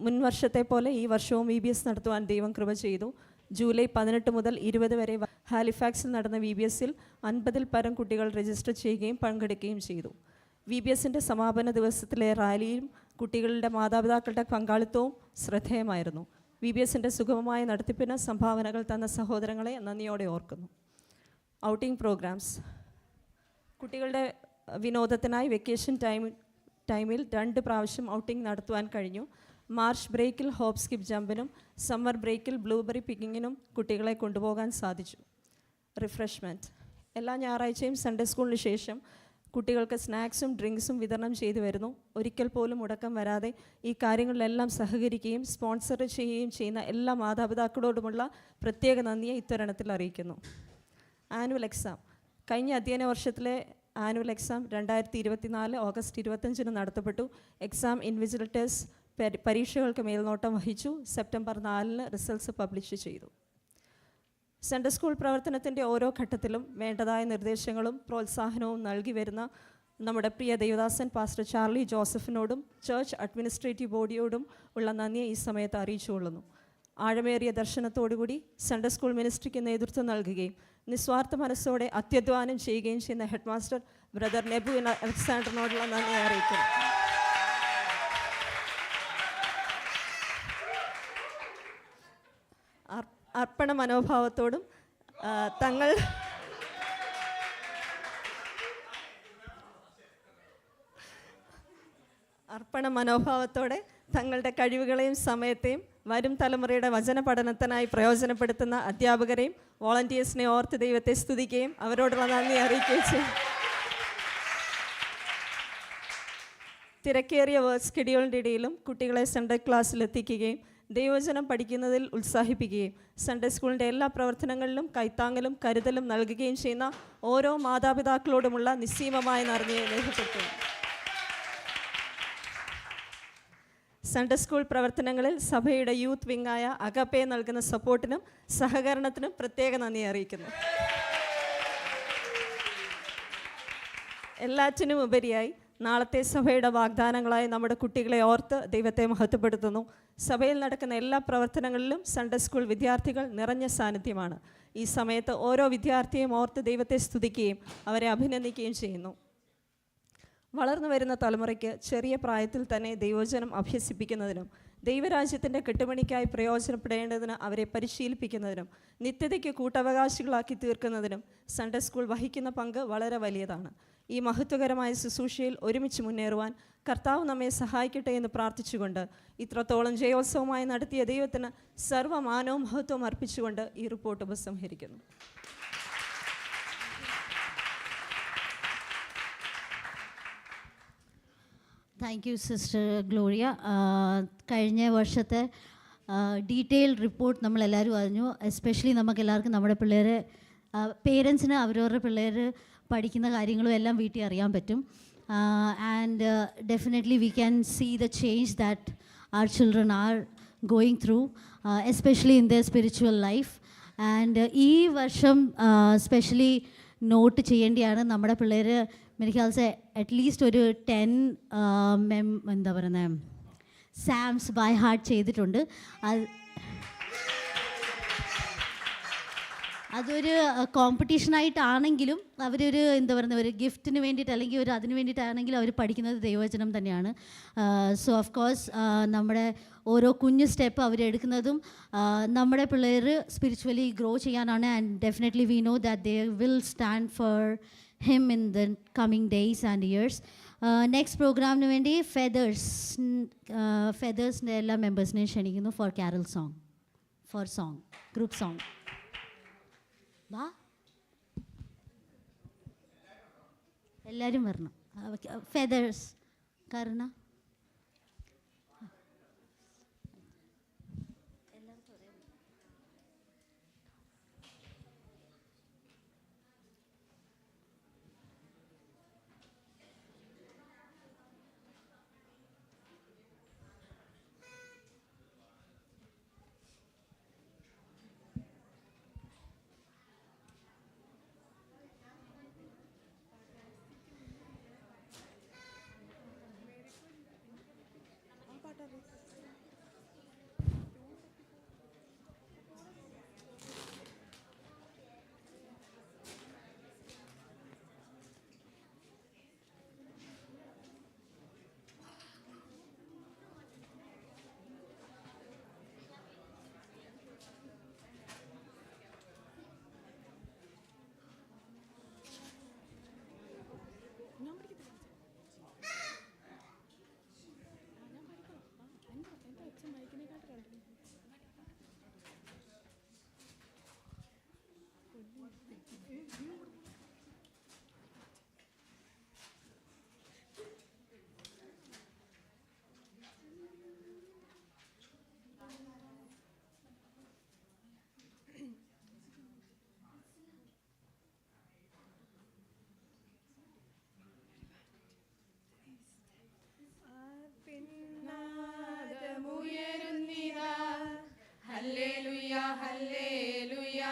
മുൻ വർഷത്തെ പോലെ ഈ വർഷവും VBS നടത്തുവാൻ ദൈവം കൃപ ചെയ്തു. ജൂലൈ 18 മുതൽ 20 വരെ ഹാലിഫാക്സിൽ നടന്ന VBSൽ 50-ൽ പരം കുട്ടികൾ രജിസ്റ്റർ ചെയ്യുകയും പങ്കെടുക്കുകയും ചെയ്തു. VBSൻ്റെ സമാപന ദിവസത്തിലെ റാലിയും കുട്ടികളുടെ മാതാപിതാക്കളുടെ പങ്കാളിത്തവും ശ്രദ്ധേയമായിരുന്നു. VBSൻ്റെ സുഗമമായ നടത്തിപ്പിന് സംഭാവനകൾ തന്ന സഹോദരങ്ങളെ നന്ദിയോടെ ഓർക്കുന്നു. Outing programmes. കുട്ടികളുടെ വിനോദത്തിനായി വെക്കേഷൻ ടൈമിൽ 2 പ്രാവശ്യം ഔട്ടിംഗ് നടത്തുവാൻ കഴിഞ്ഞു. മാർച്ച് ബ്രേക്കിൽ ഹോപ്പ് സ്കിപ്പ് ജമ്പിനും സമ്മർ ബ്രേക്കിൽ ബ്ലൂബെറി പിക്കിങ്ങിനും കുട്ടികളെ കൊണ്ടുപോകാൻ സാധിച്ചു. റിഫ്രഷ്മെൻറ്റ്. എല്ലാ ഞായറാഴ്ചയും സൺഡേ സ്കൂളിന് ശേഷം കുട്ടികൾക്ക് സ്നാക്സും ഡ്രിങ്ക്സും വിതരണം ചെയ്തു വരുന്നു. ഒരിക്കൽ പോലും മുടക്കം വരാതെ ഈ കാര്യങ്ങളിലെല്ലാം സഹകരിക്കുകയും സ്പോൺസർ ചെയ്യുകയും ചെയ്യുന്ന എല്ലാ മാതാപിതാക്കളോടുമുള്ള പ്രത്യേക നന്ദിയെ ഇത്തരുണത്തിൽ അറിയിക്കുന്നു. Annual exam. കഴിഞ്ഞ അധ്യയന വർഷത്തിലെ ആനുവൽ എക്സാം 2024 ഓഗസ്റ്റ് 25 നടത്തപ്പെട്ടു. എക്സാം ഇൻവിജിലേറ്റേഴ്സ് പരീക്ഷകൾക്ക് മേൽനോട്ടം വഹിച്ചു. സെപ്റ്റംബർ 4 റിസൾട്ട്സ് പബ്ലിഷ് ചെയ്തു. സൺഡേ സ്കൂൾ പ്രവർത്തനത്തിൻ്റെ ഓരോ ഘട്ടത്തിലും വേണ്ടതായ നിർദ്ദേശങ്ങളും പ്രോത്സാഹനവും നൽകി വരുന്ന നമ്മുടെ പ്രിയ ദേവദാസൻ പാസ്റ്റർ ചാർലി ജോസഫിനോടും ചർച്ച് അഡ്മിനിസ്ട്രേറ്റീവ് ബോഡിയോടും ഉള്ള നന്ദിയെ ഈ സമയത്ത് അറിയിച്ചുകൊള്ളുന്നു. ആഴമേറിയ ദർശനത്തോടുകൂടി സൺഡേ സ്കൂൾ മിനിസ്ട്രിക്ക് നേതൃത്വം നൽകുകയും നിസ്വാർത്ഥ മനസ്സോടെ അത്യധ്വാനം ചെയ്യുകയും ചെയ്യുന്ന ഹെഡ് മാസ്റ്റർ ബ്രദർ നെബു അലക്സാണ്ടറിനോടുള്ള നന്ദി അറിയിക്കുന്നു. അർപ്പണ മനോഭാവത്തോടും തങ്ങളുടെ കഴിവുകളെയും സമയത്തെയും വരും തലമുറയുടെ വചന പഠനത്തിനായി പ്രയോജനപ്പെടുത്തുന്ന അധ്യാപകരെയും വോളണ്ടിയേഴ്സിനെ ഓർത്ത് ദൈവത്തെ സ്തുതിക്കുകയും അവരോടുള്ള നന്ദി അറിയിക്കുകയും ചെയ്യും. തിരക്കേറിയ വർക്ക് സ്കെഡ്യൂളിൻ്റെ ഇടയിലും കുട്ടികളെ സൺഡേ ക്ലാസ്സിലെത്തിക്കുകയും ദൈവവചനം പഠിക്കുന്നതിൽ ഉത്സാഹിപ്പിക്കുകയും സൺഡേ സ്കൂളിൻ്റെ എല്ലാ പ്രവർത്തനങ്ങളിലും കൈത്താങ്ങലും കരുതലും നൽകുകയും ചെയ്യുന്ന ഓരോ മാതാപിതാക്കളോടുമുള്ള നിസ്സീമമായ നന്ദിയെ രേഖപ്പെടുത്തുന്നു. സൺഡേ സ്കൂൾ പ്രവർത്തനങ്ങളിൽ സഭയുടെ യൂത്ത് വിങ്ങായ അഗപ്പെ നൽകുന്ന സപ്പോർട്ടിനും സഹകരണത്തിനും പ്രത്യേക നന്ദി അറിയിക്കുന്നു. എല്ലാറ്റിനും ഉപരിയായി നാളത്തെ സഭയുടെ വാഗ്ദാനങ്ങളായി നമ്മുടെ കുട്ടികളെ ഓർത്ത് ദൈവത്തെ മഹത്വപ്പെടുത്തുന്നു. സഭയിൽ നടക്കുന്ന എല്ലാ പ്രവർത്തനങ്ങളിലും സൺഡേ സ്കൂൾ വിദ്യാർത്ഥികൾ നിറഞ്ഞ സാന്നിധ്യമാണ്. ഈ സമയത്ത് ഓരോ വിദ്യാർത്ഥിയെയും ഓർത്ത് ദൈവത്തെ സ്തുതിക്കുകയും അവരെ അഭിനന്ദിക്കുകയും ചെയ്യുന്നു. വളർന്നു വരുന്ന തലമുറയ്ക്ക് ചെറിയ പ്രായത്തിൽ തന്നെ ദൈവവചനം അഭ്യസിപ്പിക്കുന്നതിനും ദൈവരാജ്യത്തിൻ്റെ കെട്ടുപണിക്കായി പ്രയോജനപ്പെടേണ്ടതിന് അവരെ പരിശീലിപ്പിക്കുന്നതിനും നിത്യതയ്ക്ക് കൂട്ടവകാശികളാക്കി തീർക്കുന്നതിനും സൺഡേ സ്കൂൾ വഹിക്കുന്ന പങ്ക് വളരെ വലിയതാണ്. ഈ മഹത്വകരമായ ശുശ്രൂഷയിൽ ഒരുമിച്ച് മുന്നേറുവാൻ കർത്താവ് നമ്മെ സഹായിക്കട്ടെ എന്ന് പ്രാർത്ഥിച്ചുകൊണ്ട് ഇത്രത്തോളം ജയോത്സവമായി നടത്തിയ ദൈവത്തിന് സർവ്വമാനവും മഹത്വവും അർപ്പിച്ചുകൊണ്ട് ഈ റിപ്പോർട്ട് ഉപസംഹരിക്കുന്നു. Thank you sister Gloria. കഴിഞ്ഞ വർഷത്തെ ഡീറ്റെയിൽ റിപ്പോർട്ട് നമ്മളെല്ലാവരും അറിഞ്ഞു. എസ്പെഷ്യലി നമുക്കെല്ലാവർക്കും നമ്മുടെ പിള്ളേരെ പേരൻസിന് അവരവരുടെ പിള്ളേർ പഠിക്കുന്ന കാര്യങ്ങളും എല്ലാം വീട്ടിൽ അറിയാൻ പറ്റും. And definitely we can see the change that our children are going through, especially in their spiritual life. And ഈ വർഷം സ്പെഷ്യലി നോട്ട് ചെയ്യേണ്ടിയാണ് നമ്മുടെ പിള്ളേർ എനിക്ക് ഖ്യാൽസ് അറ്റ്ലീസ്റ്റ് ഒരു 10 എന്താ പറയുന്നത് സാംസ് ബൈ ഹാർട്ട് ചെയ്തിട്ടുണ്ട്. അതൊരു കോമ്പറ്റീഷനായിട്ടാണെങ്കിലും അവരൊരു എന്താ പറയുന്നത് ഒരു ഗിഫ്റ്റിന് വേണ്ടിയിട്ട് അല്ലെങ്കിൽ ഒരു അതിന് വേണ്ടിയിട്ടാണെങ്കിലും അവർ പഠിക്കുന്നത് ദൈവവചനം തന്നെയാണ്. സോ ഓഫ് കോഴ്സ് നമ്മുടെ ഓരോ കുഞ്ഞു സ്റ്റെപ്പ് അവരെടുക്കുന്നതും നമ്മുടെ പിള്ളേർ സ്പിരിച്വലി ഗ്രോ ചെയ്യാനാണ്. And definitely we know that they will stand for him in the coming days and years. Next പ്രോഗ്രാമിന് വേണ്ടി ഫെദേഴ്സിൻ്റെ എല്ലാ മെമ്പേഴ്സിനെയും ക്ഷണിക്കുന്നു for carol song, for song, group song. വാ, എല്ലാവരും വരണം. ഫെദേഴ്സ് കാരണം hallelujah hallelujah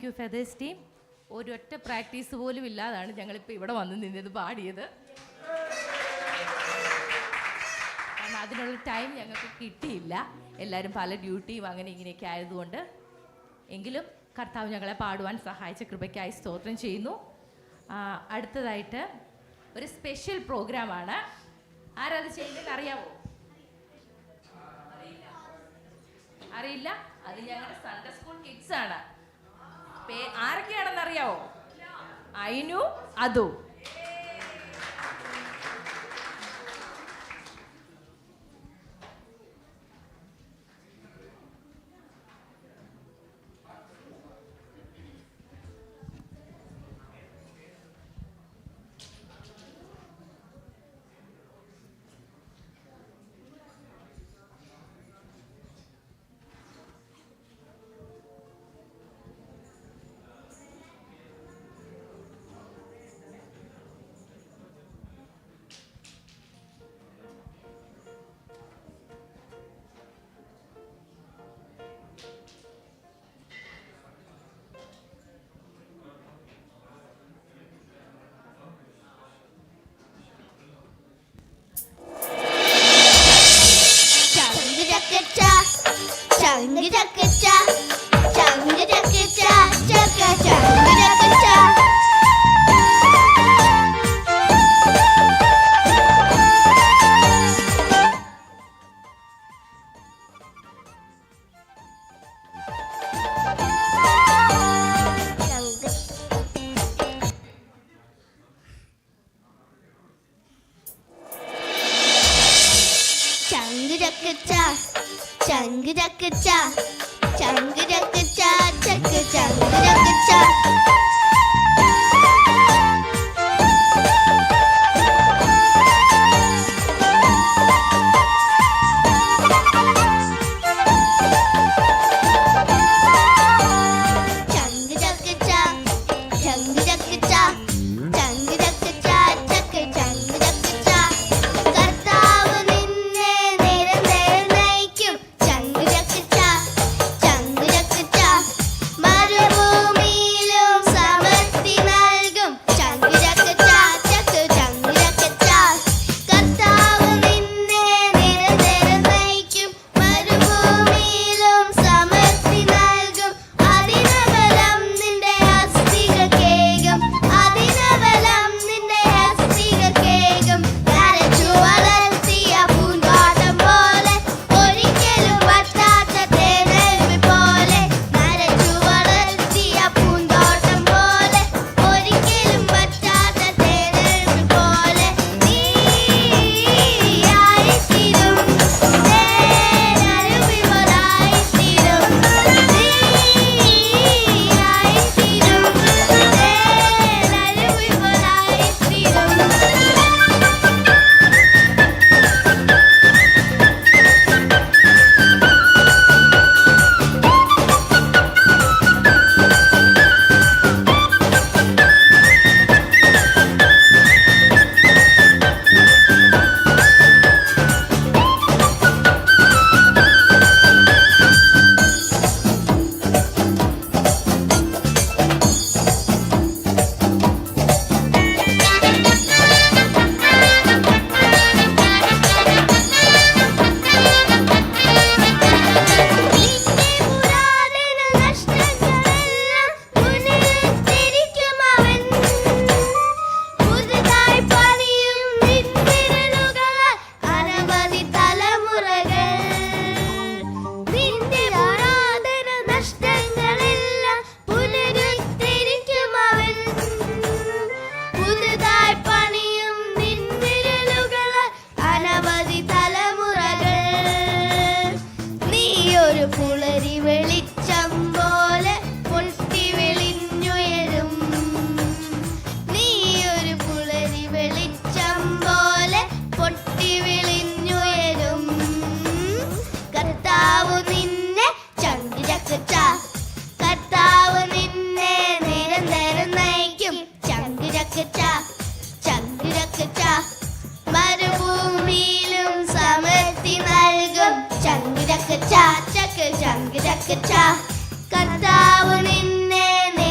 you fathers team. ഒരൊറ്റ പ്രാക്ടീസ് പോലും ഇല്ലാതാണ് ഞങ്ങളിപ്പോൾ ഇവിടെ വന്ന് നിന്നത് പാടിയത്. കാരണം അതിനുള്ള ടൈം ഞങ്ങൾക്ക് കിട്ടിയില്ല. എല്ലാവരും പല ഡ്യൂട്ടിയും അങ്ങനെ ഇങ്ങനെയൊക്കെ ആയതുകൊണ്ട്. എങ്കിലും കർത്താവ് ഞങ്ങളെ പാടുവാൻ സഹായിച്ച കൃപയ്ക്കായി സ്തോത്രം ചെയ്യുന്നു. അടുത്തതായിട്ട് ഒരു സ്പെഷ്യൽ പ്രോഗ്രാമാണ്. ആരത് ചെയ്യുന്നതെന്ന് അറിയാമോ? അറിയില്ല. അത് ഞങ്ങളുടെ സൺഡേ സ്കൂൾ കിഡ്സ് ആണ്. ആരൊക്കെയാണെന്ന് അറിയാവോ? ഐനു, അതു. കർത്താവ് നിന്നെ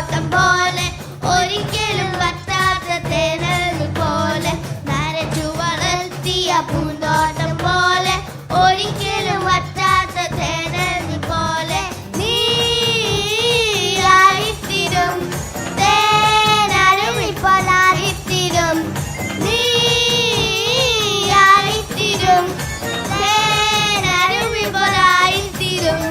പൂന്തോട്ടം പോലെ ഒരിക്കലും വറ്റാത്ത തേനൽ പോലെ നനച്ചു വളർത്തിയ പൂന്തോട്ടം പോലെ ഒരിക്കലും വറ്റാത്ത തേനൽ പോലെ നീയായിത്തീരും തേനരുവിപ്പോലായിത്തീരും നീയായിത്തീരും തേനരുവിപ്പോലായിത്തീരും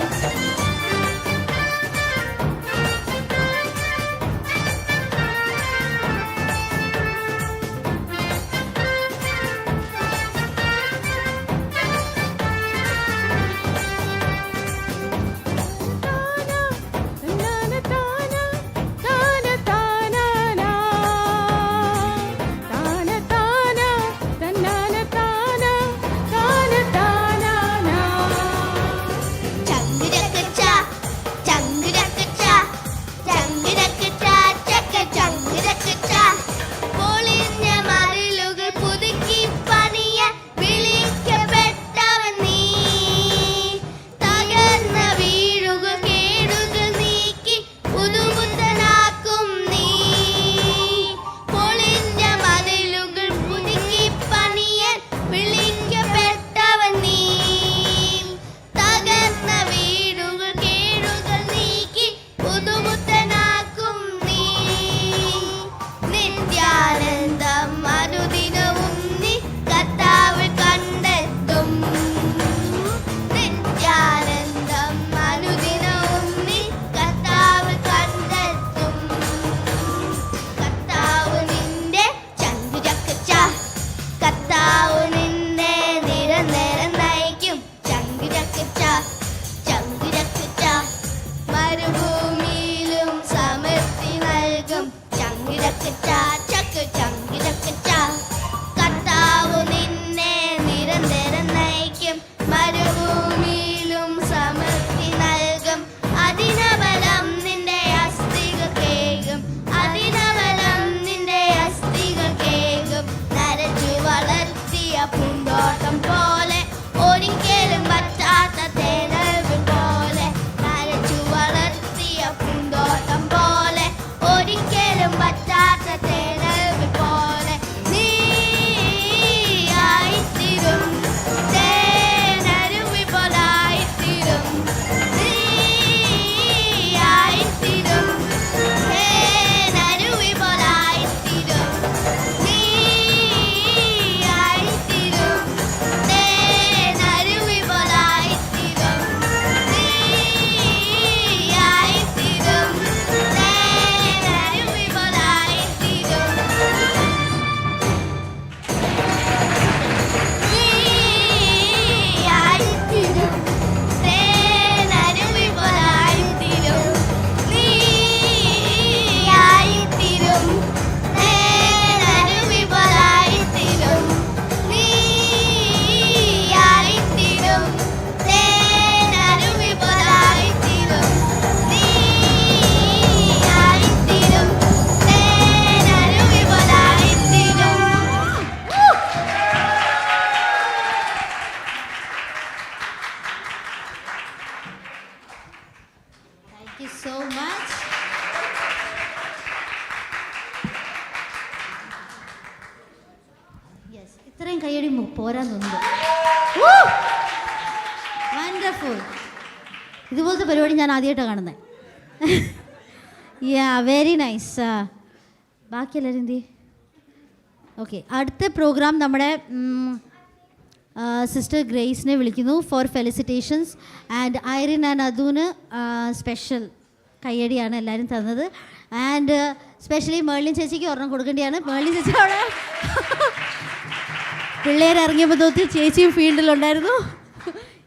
ഇത്രയും കൈയടി പോരാൻ തോന്നുന്നു. വണ്ടർഫുൾ. ഇതുപോലത്തെ പരിപാടി ഞാൻ ആദ്യമായിട്ടാണ് കാണുന്നത്. യാ, വെരി നൈസ്. ബാക്കി എല്ലാവരും എന്തി? ഓക്കെ, അടുത്ത പ്രോഗ്രാം നമ്മുടെ സിസ്റ്റർ ഗ്രേസിനെ വിളിക്കുന്നു for felicitations. And Irene and അതുവിന് സ്പെഷ്യൽ കയ്യടിയാണ് എല്ലാവരും തന്നത്. ആൻഡ് സ്പെഷ്യലി മേളിൻ ചേച്ചിക്ക് ഒരെണ്ണം കൊടുക്കേണ്ടിയാണ്. മേളിൻ ചേച്ചി അവിടെ പിള്ളേർ ഇറങ്ങിയപ്പോൾ തോത്തി ചേച്ചിയും ഫീൽഡിലുണ്ടായിരുന്നു.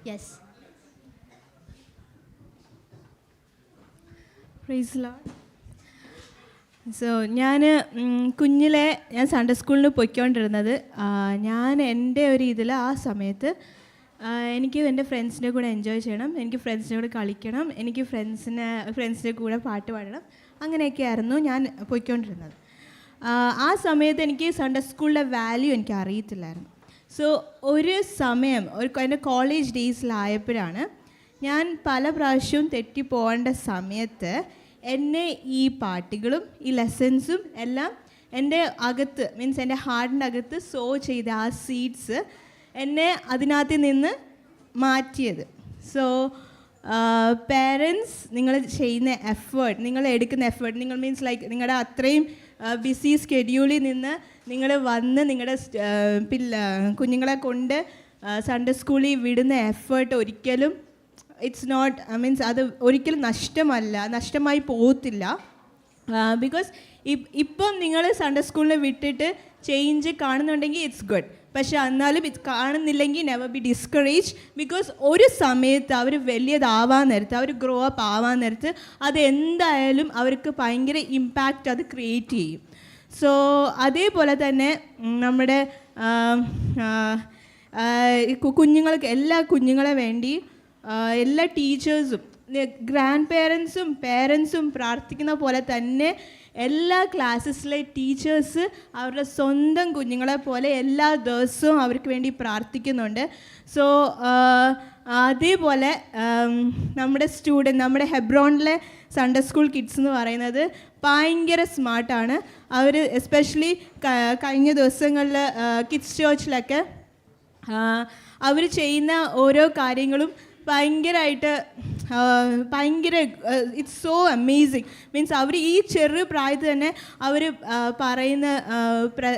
യെസ്. Praise lord. സോ ഞാൻ കുഞ്ഞിലെ ഞാൻ സൺഡേ സ്കൂളിൽ പോയിക്കൊണ്ടിരുന്നത്. ഞാൻ എൻ്റെ ഒരു ഇതിൽ ആ സമയത്ത് എനിക്ക് എൻ്റെ ഫ്രണ്ട്സിൻ്റെ കൂടെ എൻജോയ് ചെയ്യണം, എനിക്ക് ഫ്രണ്ട്സിൻ്റെ കൂടെ കളിക്കണം, എനിക്ക് ഫ്രണ്ട്സിൻ്റെ കൂടെ പാട്ട് പാടണം, അങ്ങനെയൊക്കെ ആയിരുന്നു ഞാൻ പോയിക്കൊണ്ടിരുന്നത്. ആ സമയത്ത് എനിക്ക് സൺഡേ സ്കൂളിൻ്റെ വാല്യൂ എനിക്ക് അറിയത്തില്ലായിരുന്നു. സോ ഒരു സമയം എൻ്റെ കോളേജ് ഡേയ്സിലായപ്പോഴാണ് ഞാൻ പല പ്രാവശ്യവും തെറ്റിപ്പോകേണ്ട സമയത്ത് എന്നെ ഈ പാട്ടുകളും ഈ ലെസൺസും എല്ലാം എൻ്റെ അകത്ത് മീൻസ് എൻ്റെ ഹാർട്ടിൻ്റെ അകത്ത് സോ ചെയ്ത ആ സീഡ്സ് എന്നെ അതിനകത്ത് നിന്ന് മാറ്റിയത്. സോ പേരൻസ് നിങ്ങൾ ചെയ്യുന്ന എഫേർട്ട്, നിങ്ങൾ എടുക്കുന്ന എഫേർട്ട്, നിങ്ങൾ മീൻസ് ലൈക്ക് നിങ്ങളുടെ അത്രയും ബിസി സ്കെഡ്യൂളിൽ നിന്ന് നിങ്ങൾ വന്ന് നിങ്ങളുടെ കുഞ്ഞുങ്ങളെ കൊണ്ട് സൺഡേ സ്കൂളിൽ വിടുന്ന എഫേർട്ട് ഒരിക്കലും ഇറ്റ്സ് നോട്ട് മീൻസ് അത് ഒരിക്കലും നഷ്ടമായി പോകത്തില്ല. ബിക്കോസ് ഇപ്പം നിങ്ങൾ സൺഡേ സ്കൂളിൽ വിട്ടിട്ട് ചേഞ്ച് കാണുന്നുണ്ടെങ്കിൽ ഇറ്റ്സ് ഗുഡ്. പക്ഷെ എന്നാലും ഇത് കാണുന്നില്ലെങ്കിൽ നെവർ ബി ഡിസ്കറേജ്. ബിക്കോസ് ഒരു സമയത്ത് അവർ വലിയതാവാൻ നേരത്ത്, അവർ ഗ്രോ അപ്പ് ആവാൻ നേരത്ത് അത് എന്തായാലും അവർക്ക് ഭയങ്കര ഇമ്പാക്റ്റ് അത് ക്രിയേറ്റ് ചെയ്യും. സോ അതേപോലെ തന്നെ നമ്മുടെ കുഞ്ഞുങ്ങൾക്ക്, എല്ലാ കുഞ്ഞുങ്ങളെ വേണ്ടി എല്ലാ ടീച്ചേഴ്സും ഗ്രാൻഡ് പേരൻസും പ്രാർത്ഥിക്കുന്ന പോലെ തന്നെ എല്ലാ ക്ലാസ്സസിലെ ടീച്ചേഴ്സ് അവരുടെ സ്വന്തം കുഞ്ഞുങ്ങളെ പോലെ എല്ലാ ദിവസവും അവർക്ക് വേണ്ടി പ്രാർത്ഥിക്കുന്നുണ്ട്. സോ അതേപോലെ നമ്മുടെ ഹെബ്രോണിലെ സൺഡേ സ്കൂൾ കിഡ്സ് എന്ന് പറയുന്നത് ഭയങ്കര സ്മാർട്ടാണ്. അവർ എസ്പെഷ്യലി കഴിഞ്ഞ ദിവസങ്ങളിൽ കിഡ്സ് ചേർച്ചിലൊക്കെ അവർ ചെയ്യുന്ന ഓരോ കാര്യങ്ങളും ഭയങ്കര ഇറ്റ്സ് സോ അമേസിങ്. മീൻസ് അവർ ഈ ചെറു പ്രായത്തിൽ തന്നെ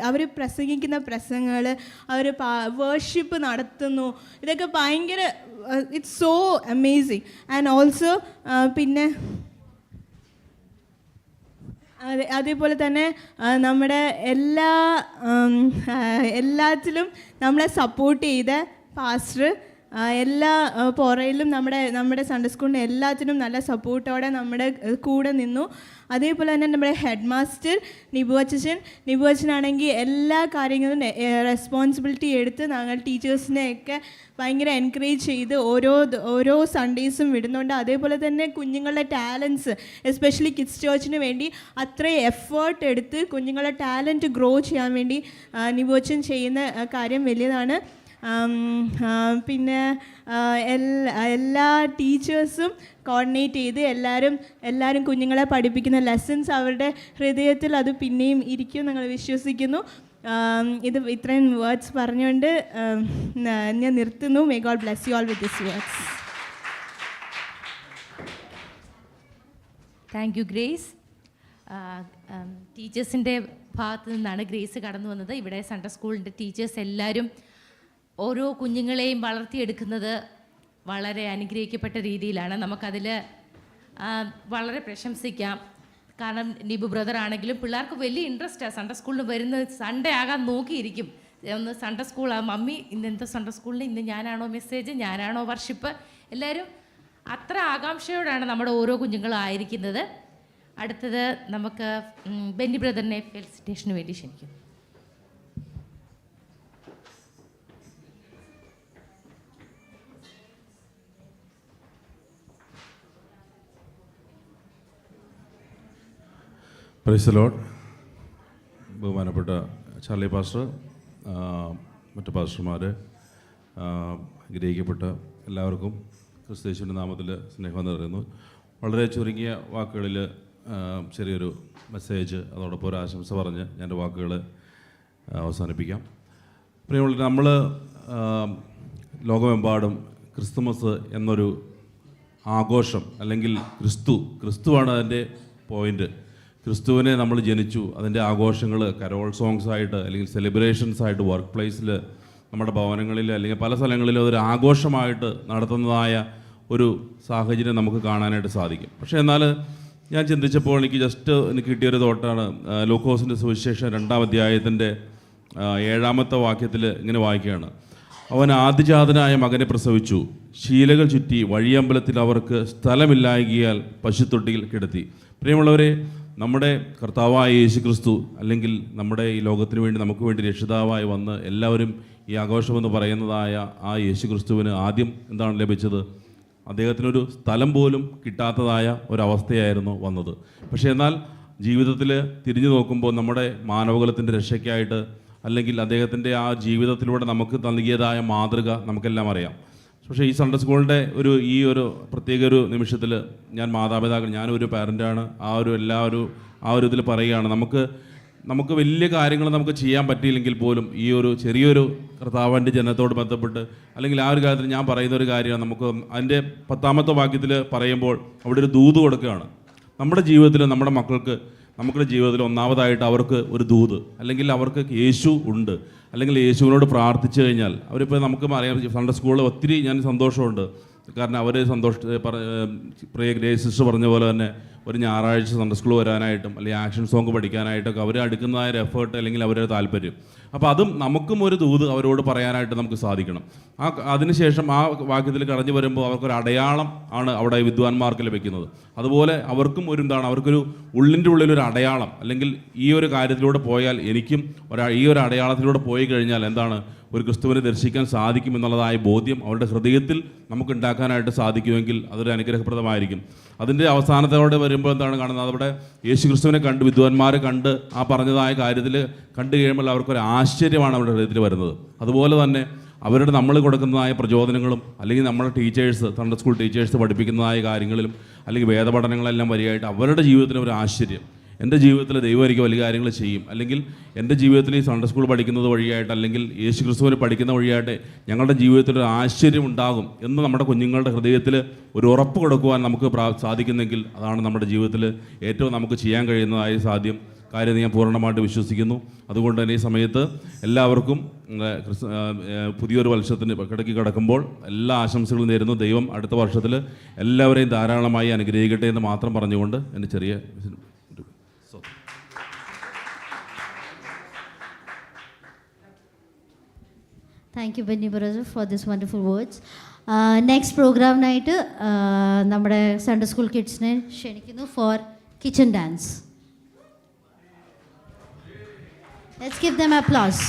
അവർ പ്രസംഗിക്കുന്ന പ്രസംഗങ്ങൾ, അവർ വേർഷിപ്പ് നടത്തുന്നു. ഇതൊക്കെ ഭയങ്കര it's so amazing. And also പിന്നെ അതേപോലെ തന്നെ നമ്മുടെ എല്ലാത്തിലും നമ്മളെ സപ്പോർട്ട് ചെയ്ത പാസ്റ്റർ എല്ലാ പുറയിലും നമ്മുടെ സൺഡേ സ്കൂളിൻ്റെ എല്ലാത്തിനും നല്ല സപ്പോർട്ടോടെ നമ്മുടെ കൂടെ നിന്നു. അതേപോലെ തന്നെ നമ്മുടെ ഹെഡ് മാസ്റ്റർ നിബുവച്ചനാണെങ്കിൽ എല്ലാ കാര്യങ്ങളും റെസ്പോൺസിബിലിറ്റി എടുത്ത് ഞങ്ങൾ ടീച്ചേഴ്സിനെയൊക്കെ ഭയങ്കര എൻകറേജ് ചെയ്ത് ഓരോ സൺഡേസും വിടുന്നുണ്ട്. അതേപോലെ തന്നെ കുഞ്ഞുങ്ങളുടെ ടാലൻസ്, എസ്പെഷ്യലി കിഡ്സ് ചേർച്ചിന് വേണ്ടി അത്രയും എഫേർട്ട് എടുത്ത് കുഞ്ഞുങ്ങളുടെ ടാലൻറ്റ് ഗ്രോ ചെയ്യാൻ വേണ്ടി നിബുവച്ചൻ ചെയ്യുന്ന കാര്യം വലിയതാണ്. പിന്നെ എല്ലാ ടീച്ചേഴ്സും കോർഡിനേറ്റ് ചെയ്ത് എല്ലാവരും കുഞ്ഞുങ്ങളെ പഠിപ്പിക്കുന്ന ലെസൺസ് അവരുടെ ഹൃദയത്തിൽ അത് പിന്നെയും ഇരിക്കും ഞങ്ങൾ വിശ്വസിക്കുന്നു. ഇത് ഇത്രയും വേർഡ്സ് പറഞ്ഞുകൊണ്ട് ഞാൻ നിർത്തുന്നു. May God bless you all with this words. Thank you Grace. ടീച്ചേഴ്സിൻ്റെ ഭാഗത്തു നിന്നാണ് ഗ്രേസ് കടന്നു വന്നത്. ഇവിടെ സൺഡേ സ്കൂളിൻ്റെ ടീച്ചേഴ്സ് എല്ലാവരും ഓരോ കുഞ്ഞുങ്ങളെയും വളർത്തിയെടുക്കുന്നത് വളരെ അനുഗ്രഹിക്കപ്പെട്ട രീതിയിലാണ്. നമുക്കതിൽ വളരെ പ്രശംസിക്കാം. കാരണം നിബു ബ്രദർ ആണെങ്കിലും പിള്ളേർക്ക് വലിയ ഇൻട്രസ്റ്റാണ് സൺഡേ സ്കൂളിൽ വരുന്നത്. സൺഡേ ആകാൻ നോക്കിയിരിക്കും. ഒന്ന് സൺഡേ സ്കൂൾ മമ്മി ഇന്ന് എന്താ സൺഡേ സ്കൂളിൽ ഇന്ന് ഞാനാണോ മെസ്സേജ്, ഞാനാണോ വർഷിപ്പ്, എല്ലാവരും അത്ര ആകാംക്ഷയോടാണ് നമ്മുടെ ഓരോ കുഞ്ഞുങ്ങളും ആയിരിക്കുന്നത്. അടുത്തത് നമുക്ക് ബെന്നി ബ്രദറിനെ ഫെലിസിറ്റേഷന് വേണ്ടി ക്ഷണിക്കുന്നു. Price the Lord. ബഹുമാനപ്പെട്ട ചാർലി പാസ്റ്റർ, മറ്റ് പാസ്റ്റർമാർ, ഗ്രഹിക്കപ്പെട്ട എല്ലാവർക്കും ക്രിസ്തുയേശുവിൻ്റെ നാമത്തിൽ സ്നേഹം നിറയുന്നു. വളരെ ചുരുങ്ങിയ വാക്കുകളിൽ ചെറിയൊരു മെസ്സേജ്, അതോടൊപ്പം ഒരു ആശംസ പറഞ്ഞ് ഞാൻ എൻ്റെ വാക്കുകൾ അവസാനിപ്പിക്കാം. പ്രിയമുള്ള, നമ്മൾ ലോകമെമ്പാടും ക്രിസ്തുമസ് എന്നൊരു ആഘോഷം, അല്ലെങ്കിൽ ക്രിസ്തുവാണ് അതിൻ്റെ പോയിൻ്റ്. ക്രിസ്തുവിനെ നമ്മൾ ജനിച്ചു, അതിൻ്റെ ആഘോഷങ്ങൾ കരോൾ സോങ്സ് ആയിട്ട് അല്ലെങ്കിൽ സെലിബ്രേഷൻസ് ആയിട്ട് വർക്ക് പ്ലേസിൽ, നമ്മുടെ ഭവനങ്ങളിൽ അല്ലെങ്കിൽ പല സ്ഥലങ്ങളിലും അതൊരു ആഘോഷമായിട്ട് നടത്തുന്നതായ ഒരു സാഹചര്യം നമുക്ക് കാണാനായിട്ട് സാധിക്കും. പക്ഷേ എന്നാൽ ഞാൻ ചിന്തിച്ചപ്പോൾ എനിക്ക് കിട്ടിയൊരു തോട്ടാണ്. ലൂക്കോസിൻ്റെ സുവിശേഷം 2-ാം അധ്യായത്തിൻ്റെ 7-ാമത്തെ വാക്യത്തിൽ ഇങ്ങനെ വായിക്കുകയാണ്: അവൻ ആദിജാതനായ മകനെ പ്രസവിച്ചു, ശീലകൾ ചുറ്റി വഴിയമ്പലത്തിൽ അവർക്ക് സ്ഥലമില്ലായകിയാൽ പശുത്തൊട്ടിയിൽ കിടത്തി. പ്രിയമുള്ളവരെ, നമ്മുടെ കർത്താവായ യേശു ക്രിസ്തു, അല്ലെങ്കിൽ നമ്മുടെ ഈ ലോകത്തിന് വേണ്ടി നമുക്ക് വേണ്ടി രക്ഷിതാവായി വന്ന് എല്ലാവരും ഈ ആഘോഷമെന്ന് പറയുന്നതായ ആ യേശു ക്രിസ്തുവിന് ആദ്യം എന്താണ് ലഭിച്ചത്? അദ്ദേഹത്തിനൊരു സ്ഥലം പോലും കിട്ടാത്തതായ ഒരവസ്ഥയായിരുന്നു വന്നത്. പക്ഷേ എന്നാൽ ജീവിതത്തിൽ തിരിഞ്ഞു നോക്കുമ്പോൾ നമ്മുടെ മാനവകുലത്തിൻ്റെ രക്ഷയ്ക്കായിട്ട്, അല്ലെങ്കിൽ അദ്ദേഹത്തിൻ്റെ ആ ജീവിതത്തിലൂടെ നമുക്ക് നൽകിയതായ മാതൃക നമുക്കെല്ലാം അറിയാം. പക്ഷേ ഈ സൺഡേ സ്കൂളിൻ്റെ ഈ ഒരു പ്രത്യേക ഒരു നിമിഷത്തിൽ ഞാൻ മാതാപിതാക്കൾ, ഞാനൊരു പാരൻ്റാണ്, ആ ഒരു ഇതിൽ പറയുകയാണ്, നമുക്ക് വലിയ കാര്യങ്ങൾ നമുക്ക് ചെയ്യാൻ പറ്റിയില്ലെങ്കിൽ പോലും ഈ ഒരു ചെറിയൊരു കർത്താവിൻ്റെ ജനത്തോട് ബന്ധപ്പെട്ട് അല്ലെങ്കിൽ ആ ഒരു കാര്യത്തിൽ ഞാൻ പറയുന്ന ഒരു കാര്യമാണ്. നമുക്ക് അതിൻ്റെ 10ാമത്തെ വാക്യത്തിൽ പറയുമ്പോൾ അവിടെ ഒരു ദൂത് കൊടുക്കുകയാണ്. നമ്മുടെ ജീവിതത്തിൽ നമ്മുടെ മക്കൾക്ക് നമ്മുടെ ജീവിതത്തിൽ ഒന്നാമതായിട്ട് അവർക്ക് ഒരു ദൂത്, അല്ലെങ്കിൽ അവർക്ക് യേശു ഉണ്ട്, അല്ലെങ്കിൽ യേശുവിനോട് പ്രാർത്ഥിച്ചു കഴിഞ്ഞാൽ അവരിപ്പോൾ നമുക്ക് അറിയാം. സൺഡേ സ്കൂളിൽ ഒത്തിരി ഞാൻ സന്തോഷമുണ്ട്. കാരണം അവർ പ്രിയ ഗ്രേസ് സിസ്റ്റർ പറഞ്ഞ പോലെ തന്നെ ഒരു ഞായറാഴ്ച സൺഡേ സ്കൂൾ വരാനായിട്ടും അല്ലെങ്കിൽ ആക്ഷൻ സോങ് പഠിക്കാനായിട്ടൊക്കെ അവർ എടുക്കുന്നതായ ഒരു എഫേർട്ട് അല്ലെങ്കിൽ അവരുടെ താല്പര്യം. അപ്പോൾ അതും നമുക്കും ഒരു ദൂത് അവരോട് പറയാനായിട്ട് നമുക്ക് സാധിക്കണം. അതിനുശേഷം ആ വാക്യത്തിൽ കടഞ്ഞു വരുമ്പോൾ അവർക്കൊരു അടയാളം ആണ് അവിടെ വിദ്വാൻമാർക്ക് ലഭിക്കുന്നത്. അതുപോലെ അവർക്കും അവർക്കൊരു ഉള്ളിൻ്റെ ഉള്ളിലൊരു അടയാളം, അല്ലെങ്കിൽ ഈ ഒരു കാര്യത്തിലൂടെ പോയാൽ എനിക്കും ഈ ഒരു അടയാളത്തിലൂടെ പോയി കഴിഞ്ഞാൽ എന്താണ് ഒരു ക്രിസ്തുവിനെ ദർശിക്കാൻ സാധിക്കും എന്നുള്ളതായ ബോധ്യം അവരുടെ ഹൃദയത്തിൽ നമുക്ക് ഉണ്ടാക്കാനായിട്ട് സാധിക്കുമെങ്കിൽ അതൊരു അനുഗ്രഹപ്രദമായിരിക്കും. അതിൻ്റെ അവസാനത്തോടെ വരുമ്പോൾ എന്താണ് കാണുന്നത്, അവിടെ യേശു ക്രിസ്തുവിനെ കണ്ട് വിദ്വാൻമാരെ കണ്ട് ആ പറഞ്ഞതായ കാര്യത്തിൽ കണ്ടു കഴിയുമ്പോൾ അവർക്കൊരു ആശ്ചര്യമാണ് അവരുടെ ഹൃദയത്തിൽ വരുന്നത്. അതുപോലെ തന്നെ നമ്മൾ കൊടുക്കുന്നതായ പ്രചോദനങ്ങളും അല്ലെങ്കിൽ നമ്മുടെ ടീച്ചേഴ്സ്, സൺഡേ സ്കൂൾ ടീച്ചേഴ്സ് പഠിപ്പിക്കുന്നതായ കാര്യങ്ങളിലും അല്ലെങ്കിൽ വേദപഠനങ്ങളെല്ലാം വരികയായിട്ട് അവരുടെ ജീവിതത്തിന് ഒരു ആശ്ചര്യം, എൻ്റെ ജീവിതത്തിൽ ദൈവം എനിക്ക് വലിയ കാര്യങ്ങൾ ചെയ്യും, അല്ലെങ്കിൽ എൻ്റെ ജീവിതത്തിൽ ഈ സൺഡേ സ്കൂൾ പഠിക്കുന്നത് വഴിയായിട്ട് അല്ലെങ്കിൽ യേശു ക്രിസ്തുവിനെ പഠിക്കുന്ന വഴിയായിട്ട് ഞങ്ങളുടെ ജീവിതത്തിൽ ഒരു ആശ്ചര്യം ഉണ്ടാകും എന്ന് നമ്മുടെ കുഞ്ഞുങ്ങളുടെ ഹൃദയത്തിൽ ഒരു ഉറപ്പ് കൊടുക്കുവാൻ നമുക്ക് സാധിക്കുന്നെങ്കിൽ അതാണ് നമ്മുടെ ജീവിതത്തിൽ ഏറ്റവും നമുക്ക് ചെയ്യാൻ കഴിയുന്നതായ കാര്യം ഞാൻ പൂർണ്ണമായിട്ട് വിശ്വസിക്കുന്നു. അതുകൊണ്ട് തന്നെ ഈ സമയത്ത് എല്ലാവർക്കും പുതിയൊരു വർഷത്തിന് കിടക്കുമ്പോൾ എല്ലാ ആശംസകളും നേരുന്നു. ദൈവം അടുത്ത വർഷത്തിൽ എല്ലാവരെയും ധാരാളമായി അനുഗ്രഹിക്കട്ടെ എന്ന് മാത്രം പറഞ്ഞുകൊണ്ട് എൻ്റെ ചെറിയ Thank you, Benny Brother, for this wonderful words. Next program night, നമ്മുടെ Sunday School kidsനെ ക്ഷണിക്കുന്നു for kitchen dance. Let's give them applause.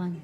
One.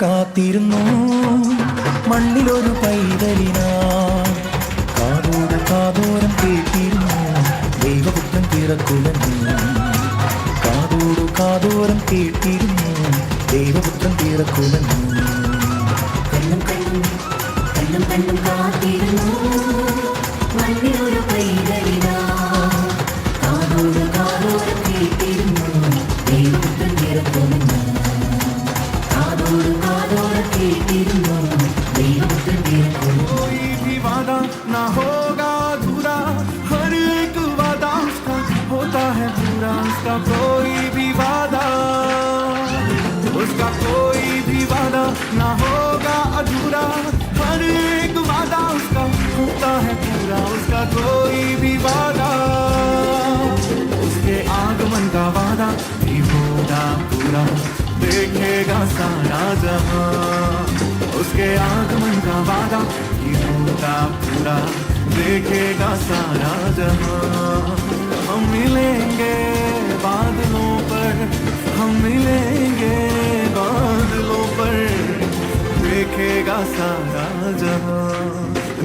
കാത്തിരുന്നു മണ്ണിലൊരു പൈതലിനായി. കാതോരം കേട്ടിരുന്നു ദൈവപുത്രൻ പിറക്കുമെന്ന്. കാതോരം കേട്ടിരുന്നു ദൈവപുത്രൻ പിറക്കുമെന്ന്. കണ്ണും കാത്തിരുന്നു മണ്ണിലൊരു പൈതലിനായി. കാതോരം കേട്ടിരുന്നു ദൈവപുത്രൻ പിറക്കുമെന്ന്. कोई भी वादा ना होगा अधूरा, हर एक वादा उसका होता है पूरा. उसका कोई भी वादा ना होगा अधूरा, हर एक वादा उसका होता है पूरा. उसका कोई भी वादा, उसके आगमन का वादा भी होगा पूरा. देखेगा सारा जहां उसके आगमन का वादा ही होगा पूरा. देखेगा सारा जहां. हम मिलेंगे बादलों पर, हम मिलेंगे बादलों पर. देखेगा सारा जहां.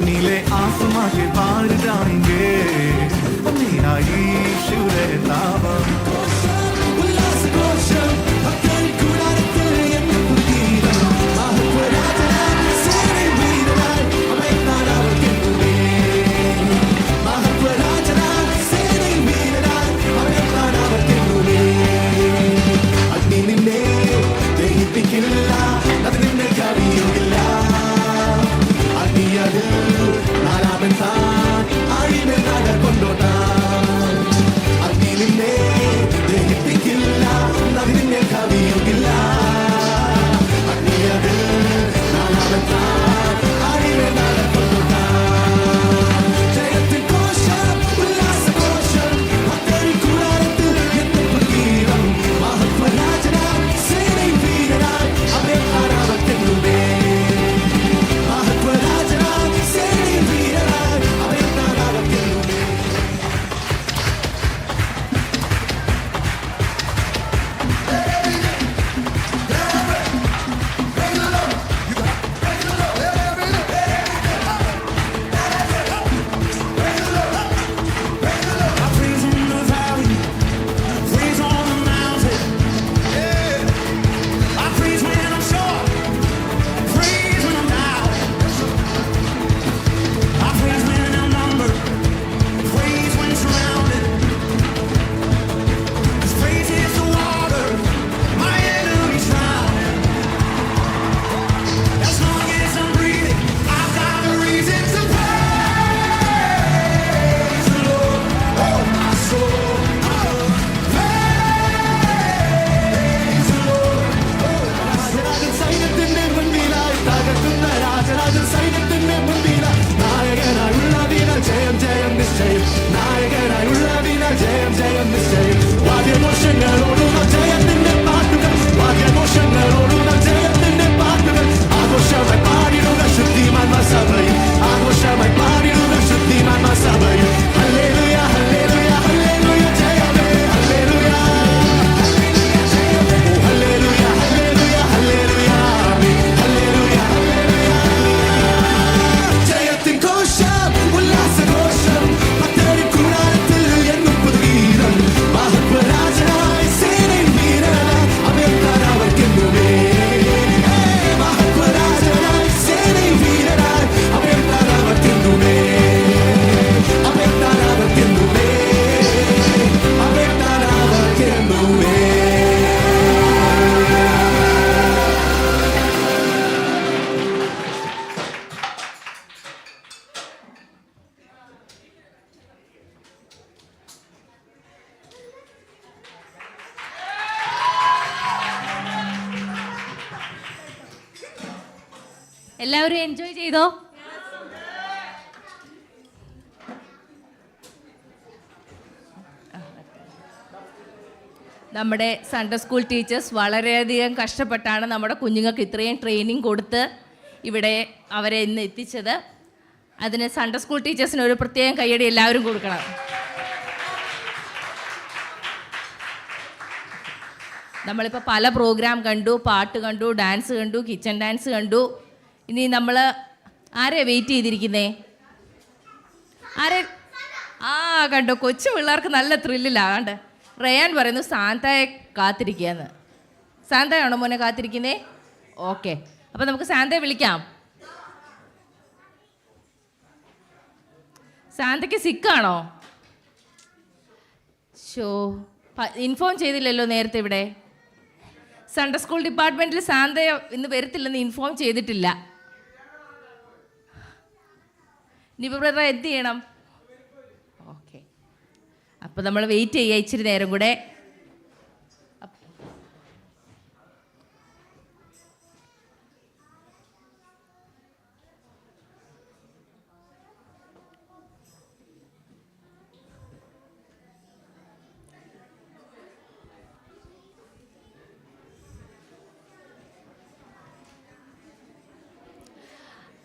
नीले आसमां के पार जाएंगे मेरा यीशु रहता वहां. എല്ലാവരും എൻജോയ് ചെയ്തോ? നമ്മുടെ സൺഡേ സ്കൂൾ ടീച്ചേഴ്സ് വളരെയധികം കഷ്ടപ്പെട്ടാണ് നമ്മുടെ കുഞ്ഞുങ്ങൾക്ക് ഇത്രയും ട്രെയിനിങ് കൊടുത്ത് ഇവിടെ അവരെ ഇന്ന് എത്തിച്ചത്. അതിന് സൺഡേ സ്കൂൾ ടീച്ചേഴ്സിന് ഒരു പ്രത്യേകം കയ്യടി എല്ലാവരും കൊടുക്കണം. നമ്മളിപ്പോൾ പല പ്രോഗ്രാം കണ്ടു, പാട്ട് കണ്ടു, ഡാൻസ് കണ്ടു, കിച്ചൺ ഡാൻസ് കണ്ടു. ഇനി നമ്മൾ ആരെയാണ് വെയിറ്റ് ചെയ്തിരിക്കുന്നേ? ആരെ? കണ്ടോ, കൊച്ചു പിള്ളേർക്ക് നല്ല ത്രില്ലിലാകണ്ട്. റയാൻ പറയുന്നു സാന്തയെ കാത്തിരിക്കുകയെന്ന്. സാന്തയാണോ മോനെ കാത്തിരിക്കുന്നേ? ഓക്കെ, അപ്പോൾ നമുക്ക് സാന്തയെ വിളിക്കാം. സാന്തയ്ക്ക് സിക്കാണോ? ഇൻഫോം ചെയ്തില്ലല്ലോ നേരത്തെ. ഇവിടെ സൺഡേ സ്കൂൾ ഡിപ്പാർട്ട്മെൻറ്റിൽ സാന്തയെ ഇന്ന് വരത്തില്ലെന്ന് ഇൻഫോം ചെയ്തിട്ടില്ല. ഇനിയിപ്പോൾ ബ്രദർ എന്ത് ചെയ്യണം? ഓക്കെ, അപ്പോൾ നമ്മൾ വെയിറ്റ് ചെയ്യുക ഇച്ചിരി നേരം കൂടെ.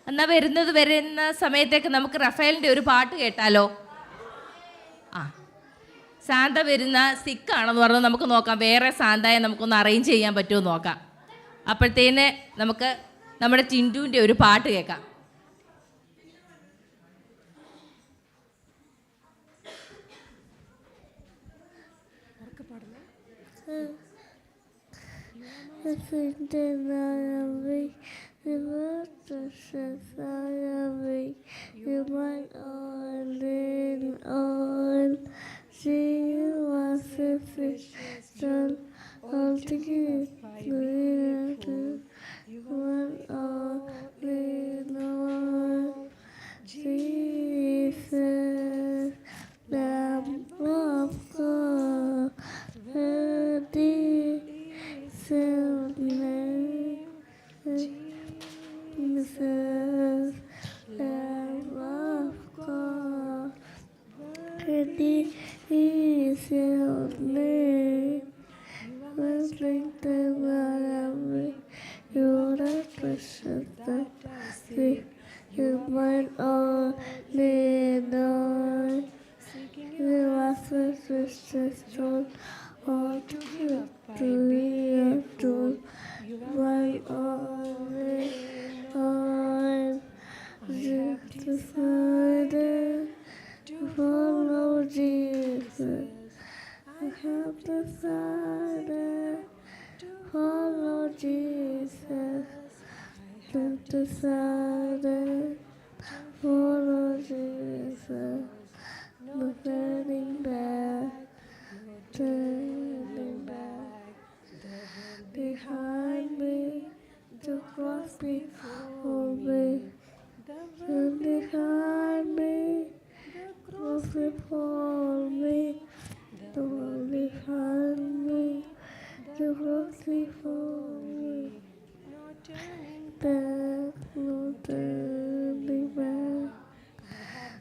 എന്നാൽ വരുന്ന സമയത്തേക്ക് നമുക്ക് റഫേലിൻ്റെ ഒരു പാട്ട് കേട്ടാലോ? സാന്ത വരുന്ന സിക്കാണെന്ന് പറഞ്ഞാൽ നമുക്ക് നോക്കാം, വേറെ സാന്തയെ നമുക്കൊന്ന് അറേഞ്ച് ചെയ്യാൻ പറ്റുമോ നോക്കാം. അപ്പോഴത്തേന് നമുക്ക് നമ്മുടെ ടിൻറ്റുവിൻ്റെ ഒരു പാട്ട് കേൾക്കാം. You might all in all. See you as if it's done. All together. You might all in all. Jesus, Lamb of God, worthy, Jesus, Lamb of God, worthy is your name. Strength and glory, you're the precious that see. You might all need on. You are precious strong, all to you to be told. You might all need on. Just decided to follow Jesus. I have decided to follow Jesus. I have decided to follow Jesus. No turning back, turning back. Behind me, the cross before me. Behind me, the cross before me. The one behind me, the cross before me. No turning back, no turning back.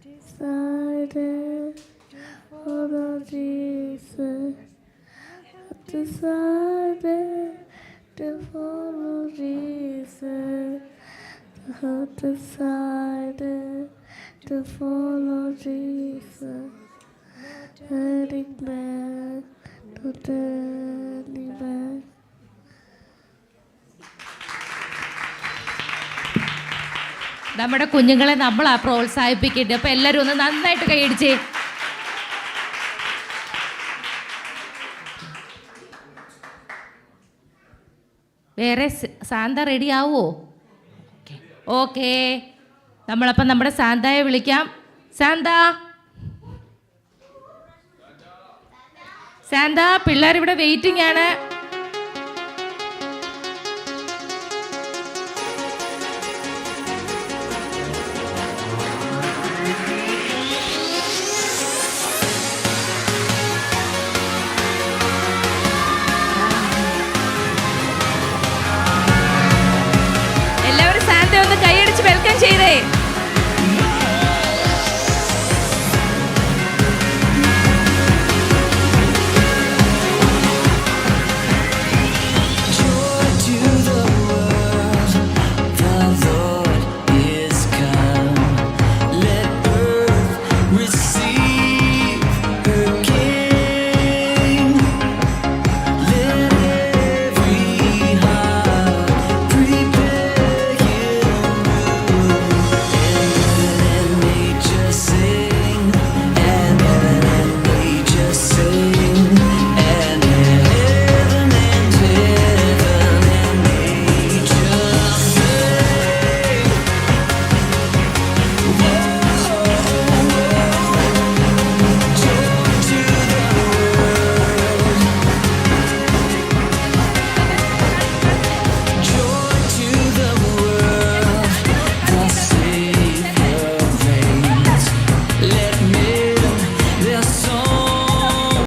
Decided to follow Jesus. Decided to follow Jesus. I decided to follow Jesus. Turning back, no turning back. നമ്മുടെ കുഞ്ഞുങ്ങളെ നമ്മളാ പ്രോത്സാഹിപ്പിക്കേണ്ടത്. അപ്പോൾ എല്ലാവരും ഒന്ന് നന്നായിട്ട് കൈയടിച്ചേ. വേറെ Santa ready ആവുമോ? Okay, നമ്മളപ്പം നമ്മുടെ സാന്തയെ വിളിക്കാം. സാന്ത, സാന്ത, പിള്ളേർ ഇവിടെ വെയിറ്റിംഗ് ആണ്.